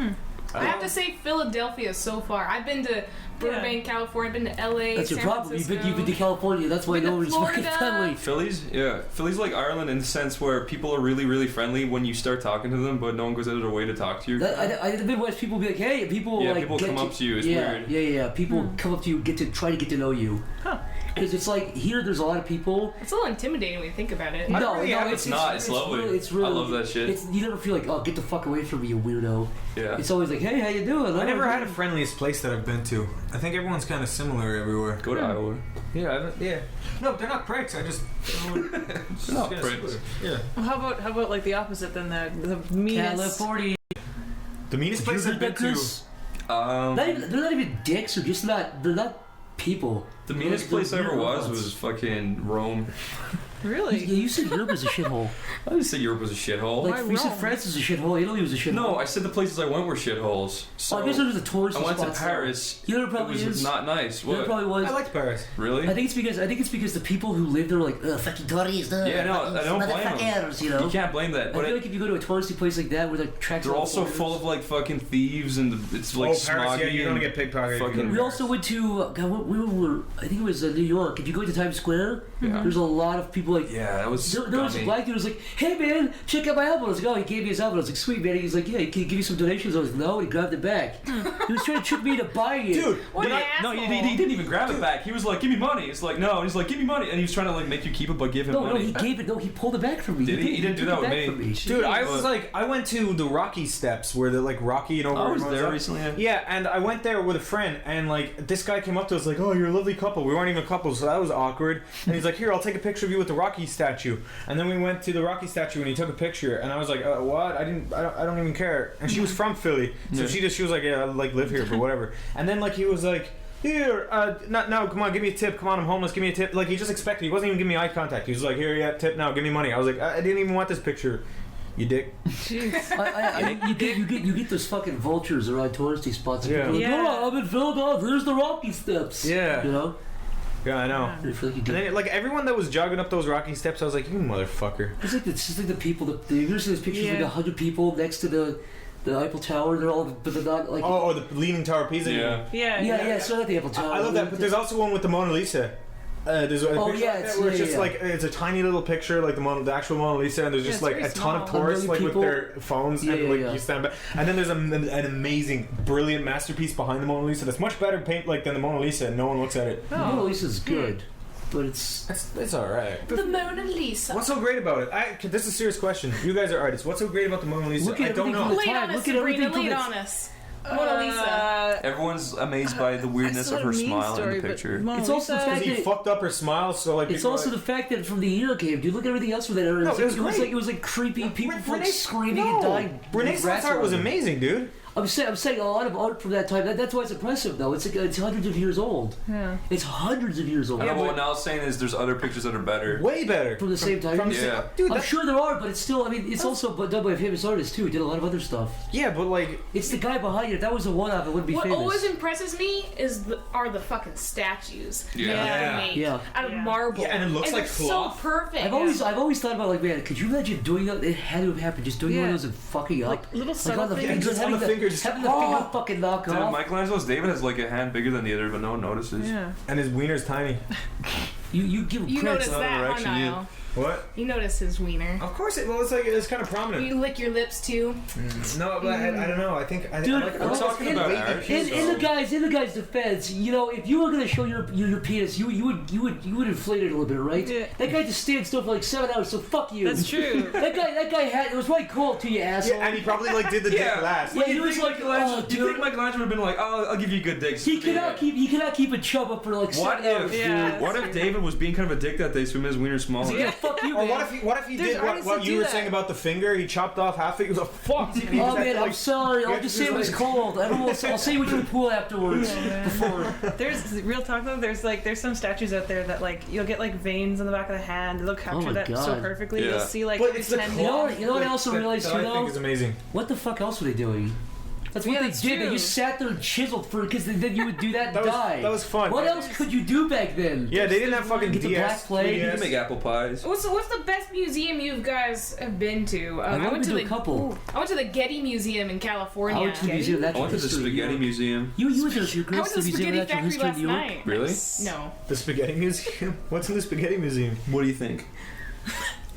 I have to say Philadelphia so far. I've been to Burbank, California. I've been to LA. That's your San problem. Francisco. You've been to California. That's why Been to no one's fucking Florida. friendly. Philly's? Yeah. Philly's like Ireland in the sense where people are really, really friendly when you start talking to them, but no one goes out of their way to talk to you. The Midwest people be like, hey, people Yeah, like people get come up to you. It's weird. Yeah. People come up to you, try to get to know you. Huh. Because it's like here, there's a lot of people. It's a little intimidating when you think about it. No, It's not. It's lovely. Really, it's really, I love that shit. You never feel like, oh, get the fuck away from me, you weirdo. Yeah. It's always like, hey, how you doing? I never had a friendliest place that I've been to. I think everyone's kind of similar everywhere. Go to Iowa. Yeah, yeah. No, they're not pricks. I just. They're not pricks. Yeah. Well, how about like the opposite then? The meanest. California. The meanest place I've been to. They're not even dicks. They're not people. The meanest place I ever was fucking Rome. Really? Yeah, you said Europe was a shithole. I didn't say Europe was a shithole. Like, we said France was a shithole. Italy was a shithole. No, I said the places I went were shitholes. So I guess there was a tourist I went to spots Paris. there. You know, there probably it was is. not nice. There What? probably was. I liked Paris. Really? I think it's because the people who live there are like, ugh, fucking tourists. Yeah, no, I don't blame them. motherfuckers, you know. You can't blame that. I But feel like if you go to a touristy place like that where like tracks. they're also full of like fucking thieves and it's like Paris, yeah, smoggy you're gonna and get pickpocketed. fucking- We also went to we were I think it was New York. If you go to Times Square, there's a lot of people like. Yeah, that was. There was a scummy. black dude who was like, hey man, check out my album. I was like, oh, he gave me his album. I was like, sweet man. He's like, yeah, can you give me some donations? I was like, no, he grabbed it back. He was trying to trick me into buying it. Dude, What an No, asshole. he didn't even grab it back. He was like, "Give me money." It's like, no, and he's like, "Give me money," and he was trying to like make you keep it, but give him No, money. he gave it. No, he pulled it back from me. Did he? He didn't do took that it with back me. from Dude, I was like, I went to the Rocky Steps where they're like Rocky, you know. I where was everyone's there up. recently. Yeah. Yeah, and I went there with a friend, and like this guy came up to us like, "Oh, you're a lovely couple." We weren't even a couple, so that was awkward. And he's like, "Here, I'll take a picture of you with the Rocky statue." And then we went to the Rocky statue, and he took a picture, and I was like, "What? I don't even care." And she was from Philly, so she was like, "Yeah, I like live here, but whatever." And then like he was like, "Here, no, come on, give me a tip. Come on, I'm homeless. Give me a tip." Like he just expected. He wasn't even giving me eye contact. He was like, "Here, yeah, tip now. Give me money." I was like, "I didn't even want this picture." You dick. You get those fucking vultures around touristy spots. And Yeah. people are like, Yeah. oh, I'm in Philadelphia. There's the Rocky Steps. Yeah. You know. Yeah, I know. I feel like you And then, like everyone that was jogging up those Rocky Steps, I was like, "You motherfucker!" It's just like the people. You ever see those pictures of like 100 people next to the Eiffel Tower? They're all, but they're not like. Oh, the Leaning Tower of Pisa. Yeah. Yeah. Yeah. So not the Eiffel Tower. I love that. But there's also one with the Mona Lisa. There's a picture where it's just like it's a tiny little picture, like the actual Mona Lisa, and there's just like a ton of tourists like with their phones, and like you stand back, and then there's an amazing, brilliant masterpiece behind the Mona Lisa that's much better paint like than the Mona Lisa, and no one looks at it. The Mona Lisa's good, but it's all right. The Mona Lisa. What's so great about it? This is a serious question. You guys are artists. What's so great about the Mona Lisa? I don't know. Lay on us, Sabrina. Lay on us. Mona Lisa. Everyone's amazed by the weirdness of her smile in the picture. It's also the fact he fucked up her smile, so like. It's also the fact that from the year game, dude, look at everything else with that era. No, it was like creepy people like screaming and dying. Renaissance art was amazing, dude. I'm saying a lot of art from that time. That's why it's impressive, though. It's hundreds of years old. Yeah. It's hundreds of years old. I know, but what Niall's saying is there's other pictures that are better. Way better. From the same time. Yeah. Dude, I'm sure there are, but it's still. I mean, it's also done by a famous artist too. He did a lot of other stuff. Yeah, but like, it's the guy behind it. If that was a one-off, it wouldn't be famous. What always impresses me are the fucking statues. Yeah. Out of marble. Yeah, and it looks like cloth. So perfect. I've always thought about like, man, could you imagine doing that? It had to have happened. Just doing one of those and fucking up. Like little subtle things. Just on the fingers. Having the finger fucking knock Dude, off. Michelangelo's David has like a hand bigger than the other, but no one notices. Yeah. And his wiener's tiny. You give him You credit. notice that, huh, Niall? What? You notice his wiener. Of course it. Well, it's kind of prominent. You lick your lips too. No, but I don't know. I think. Dude, we're talking about art. In the guy's defense, you know, if you were gonna show your penis, you would inflate it a little bit, right? Yeah. That guy just stands still for like 7 hours, so fuck you. That's true. that guy had it was right cool to you, asshole. Yeah, and he probably like did the dick last. Yeah, he was like, oh, dude. You think Michelangelo would have been like, oh, I'll give you a good dick. He cannot keep a chub up for like 7 hours. What if David was being kind of a dick that day, so his wiener smaller? Yeah, fuck you, Or man. what if he did what you were saying about the finger? He chopped off half it. He was like, fuck. Oh man, I'm sorry. I'll just say it was cold. I'll say we can pool afterwards. Before. There's real talk though. There's some statues out there that like you'll get like veins on the back of the hand. They'll capture that so perfectly. Yeah. You'll see like. But it's the You know what I also realized too, I though? think is amazing. What the fuck else were they doing? That's what they did. True. They just sat there and chiseled for because then you would do that and die. That was fun. What else could you do back then? Yeah, they didn't have fucking Get the Black DS. Plague. You can make apple pies. What's the best museum you guys have been to? I went to a couple. I went to the Getty Museum in California. I went to the Museum of I Natural went to the History. Spaghetti Museum. You went to your I went to the Museum of Spaghetti Natural Factory History in last New York? night. Really? No. The Spaghetti Museum? What's in the Spaghetti Museum? What do you think?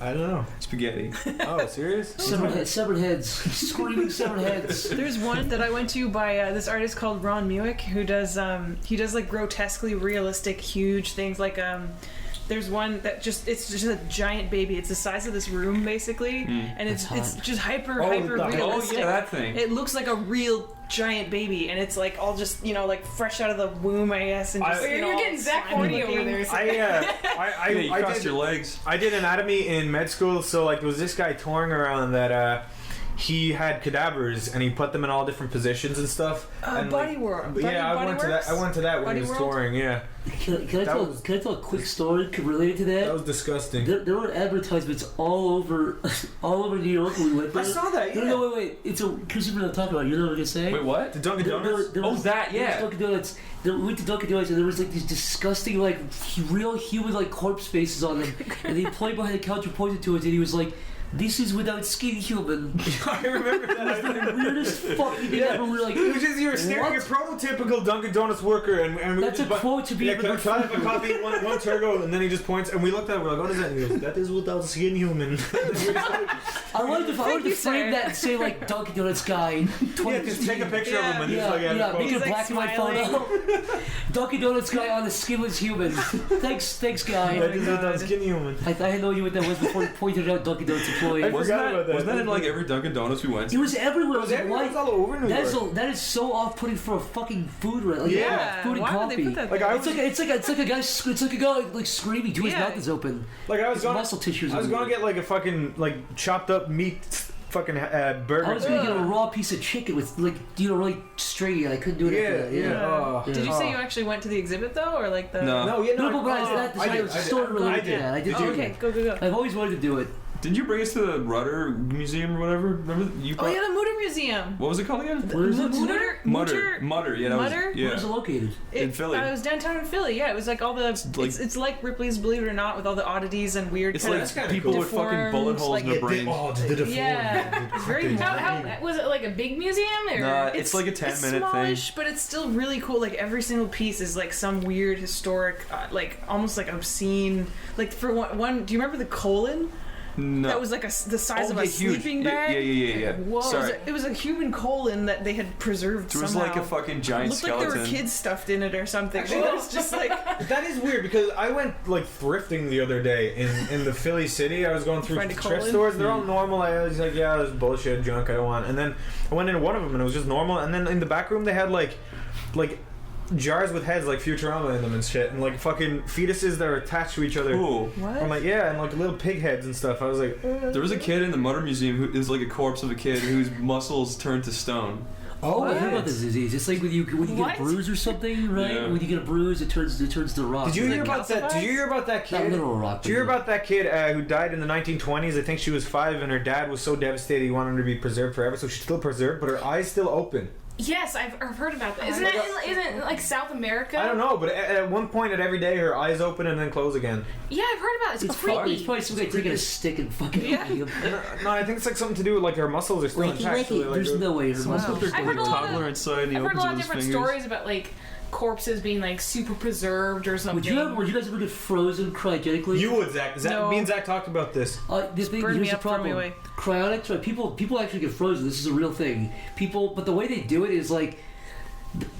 I don't know. Spaghetti. Oh, serious? Severed heads. Screaming severed heads. There's one that I went to by this artist called Ron Muick who does like grotesquely realistic huge things like there's one that it's just a giant baby. It's the size of this room basically, and it's just hyper realistic. Oh yeah, that thing. It looks like a real giant baby, and it's like all just like fresh out of the womb, I guess. And just, you're getting Zach Horny over there. You crossed your legs. I did anatomy in med school, so like there was this guy touring around that he had cadavers and he put them in all different positions and stuff. And Body World. I went to that when Body he was World? touring. Yeah. Can I tell a quick story related to that? That was disgusting. There were advertisements all over New York when we went there. I saw that. Yeah. No, wait. It's a because you're gonna talk about. You know what I'm gonna say? Wait, what? The Dunkin' Donuts. There was Dunkin' Donuts. We went to Dunkin' Donuts and there was like these disgusting like real human like corpse faces on them, and the employee behind the counter pointed to it and he was like, "This is without skin human." I remember that. It was the weirdest fucking thing ever. We were like, it was just you were staring at a prototypical Dunkin' Donuts worker, and we that's a quote to be. Yeah, can I have a coffee, one turgo, and then he just points, and we looked at it, we're like, what is that? And he goes, that is without skin human. I wanted to frame that and say like Dunkin' Donuts guy in 2015. Yeah, just take a picture of him and just like make it a black and white photo. Dunkin' Donuts guy on the skinless human. Thanks guy. That is without skin human. I had no idea what that was before you pointed out Dunkin' Donuts employee. Wasn't that in like every Dunkin' Donuts we went to? It was everywhere. It was all over New York. That is so off-putting for a fucking food restaurant. Like, food and why coffee. would they put that? It's like a guy like screaming to his mouth is open. Like I was going muscle tissues. I was going to get like a fucking like chopped up meat fucking burger. I was going to get a raw piece of chicken with like really stringy. I couldn't do it. Did you say you actually went to the exhibit though, or like the? I did. Okay, go. I've always wanted to do it. Did you bring us to the Rudder Museum or whatever? Remember you? Oh yeah, the Mutter Museum. What was it called again? Where is it? Mutter. Yeah, that Mutter? was. Yeah. Where's it located? In Philly. It was downtown in Philly. Yeah, it was like all the. It's like Ripley's Believe It or Not with all the oddities and weird. It's like people with fucking bullet holes in their brains. The deformed. Yeah, it's very. How was it like a big museum? Or? Nah, it's like a 10-minute thing. Smallish, but it's still really cool. Like every single piece is like some weird historic, like almost like obscene. Like for one, do you remember the colon? No. That was like the size of a huge. sleeping bag. Yeah. Whoa! Sorry. It was a human colon that they had preserved. There was somehow. like a fucking giant It looked skeleton. like there were kids stuffed in it or something. It was just like That is weird because I went like thrifting the other day in the Philly city. I was going through Find a thrift colon? stores. They're all normal. I was like, yeah, there's bullshit junk I don't want. And then I went into one of them and it was just normal. And then in the back room they had like jars with heads like Futurama in them and shit, and like fucking fetuses that are attached to each other. Cool. what? I'm like, yeah, and like little pig heads and stuff. I was like, There was a kid in the Mutter Museum who is like a corpse of a kid whose muscles turned to stone. Oh, I heard about this disease. It's like when you get What? a bruise or something, right? Yeah. When you get a bruise, it turns to rock. did you hear it about that? Did you hear about that Not kid? literal rock. Did you hear about that kid who died in the 1920s? I think she was 5, and her dad was so devastated he wanted her to be preserved forever, so she's still preserved, but her eyes still open. Yes, I've heard about that. Isn't it like South America? I don't know, but at one point at every day, her eyes open and then close again. Yeah, I've heard about it. It's It's creepy. probably some guy taking a stick and fucking opening him. No, I think it's like something to do with like her muscles are still intact. so they're, like, There's no way her muscles are I've heard a lot of, toddler inside and he I've heard a opens lot of with his different fingers. stories about like corpses being like super preserved or something. Would you guys ever get frozen cryogenically? You would, Zach. No. Me and Zach talked about this. This thing, Burn here's me the up, throw me problem. away. Cryonics, right? People actually get frozen. This is a real thing. But the way they do it is like,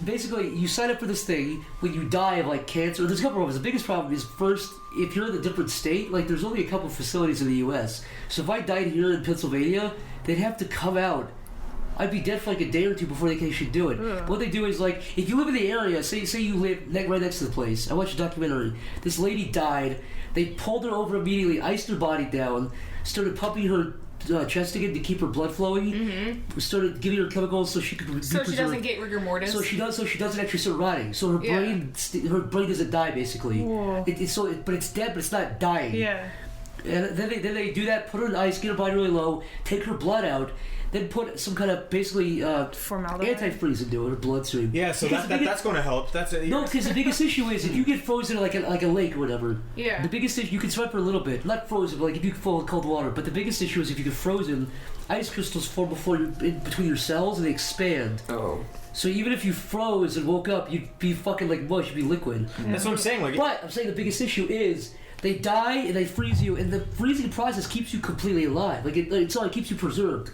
basically, you sign up for this thing when you die of like cancer. There's a couple problems. The biggest problem is first, if you're in a different state, like there's only a couple facilities in the U.S. So if I died here in Pennsylvania, they'd have to come out. I'd be dead for like a day or two before they can actually do it. What they do is like, if you live in the area, say you live right next to the place. I watched a documentary. This lady died. They pulled her over immediately, iced her body down, started pumping her chest again to keep her blood flowing. Mm-hmm. Started giving her chemicals so she could. So she doesn't get rigor mortis. So she doesn't actually start rotting. So her brain doesn't die basically. But it's dead, but it's not dying. Yeah. And then they do that. Put her in ice, get her body really low, take her blood out. Then put some kind of basically Formaldehyde. antifreeze into it, or bloodstream. Yeah, so that's going to help. That's it. No, because the biggest issue is if you get frozen like a lake or whatever. Yeah. The biggest issue, you can survive for a little bit, not frozen, but like if you fall in cold water. But the biggest issue is if you get frozen, ice crystals form in between your cells and they expand. Oh. So even if you froze and woke up, you'd be fucking like mush, you'd be liquid. That's what I'm saying. Like, But I'm saying the biggest issue is they die and they freeze you, and the freezing process keeps you completely alive. Like it keeps you preserved.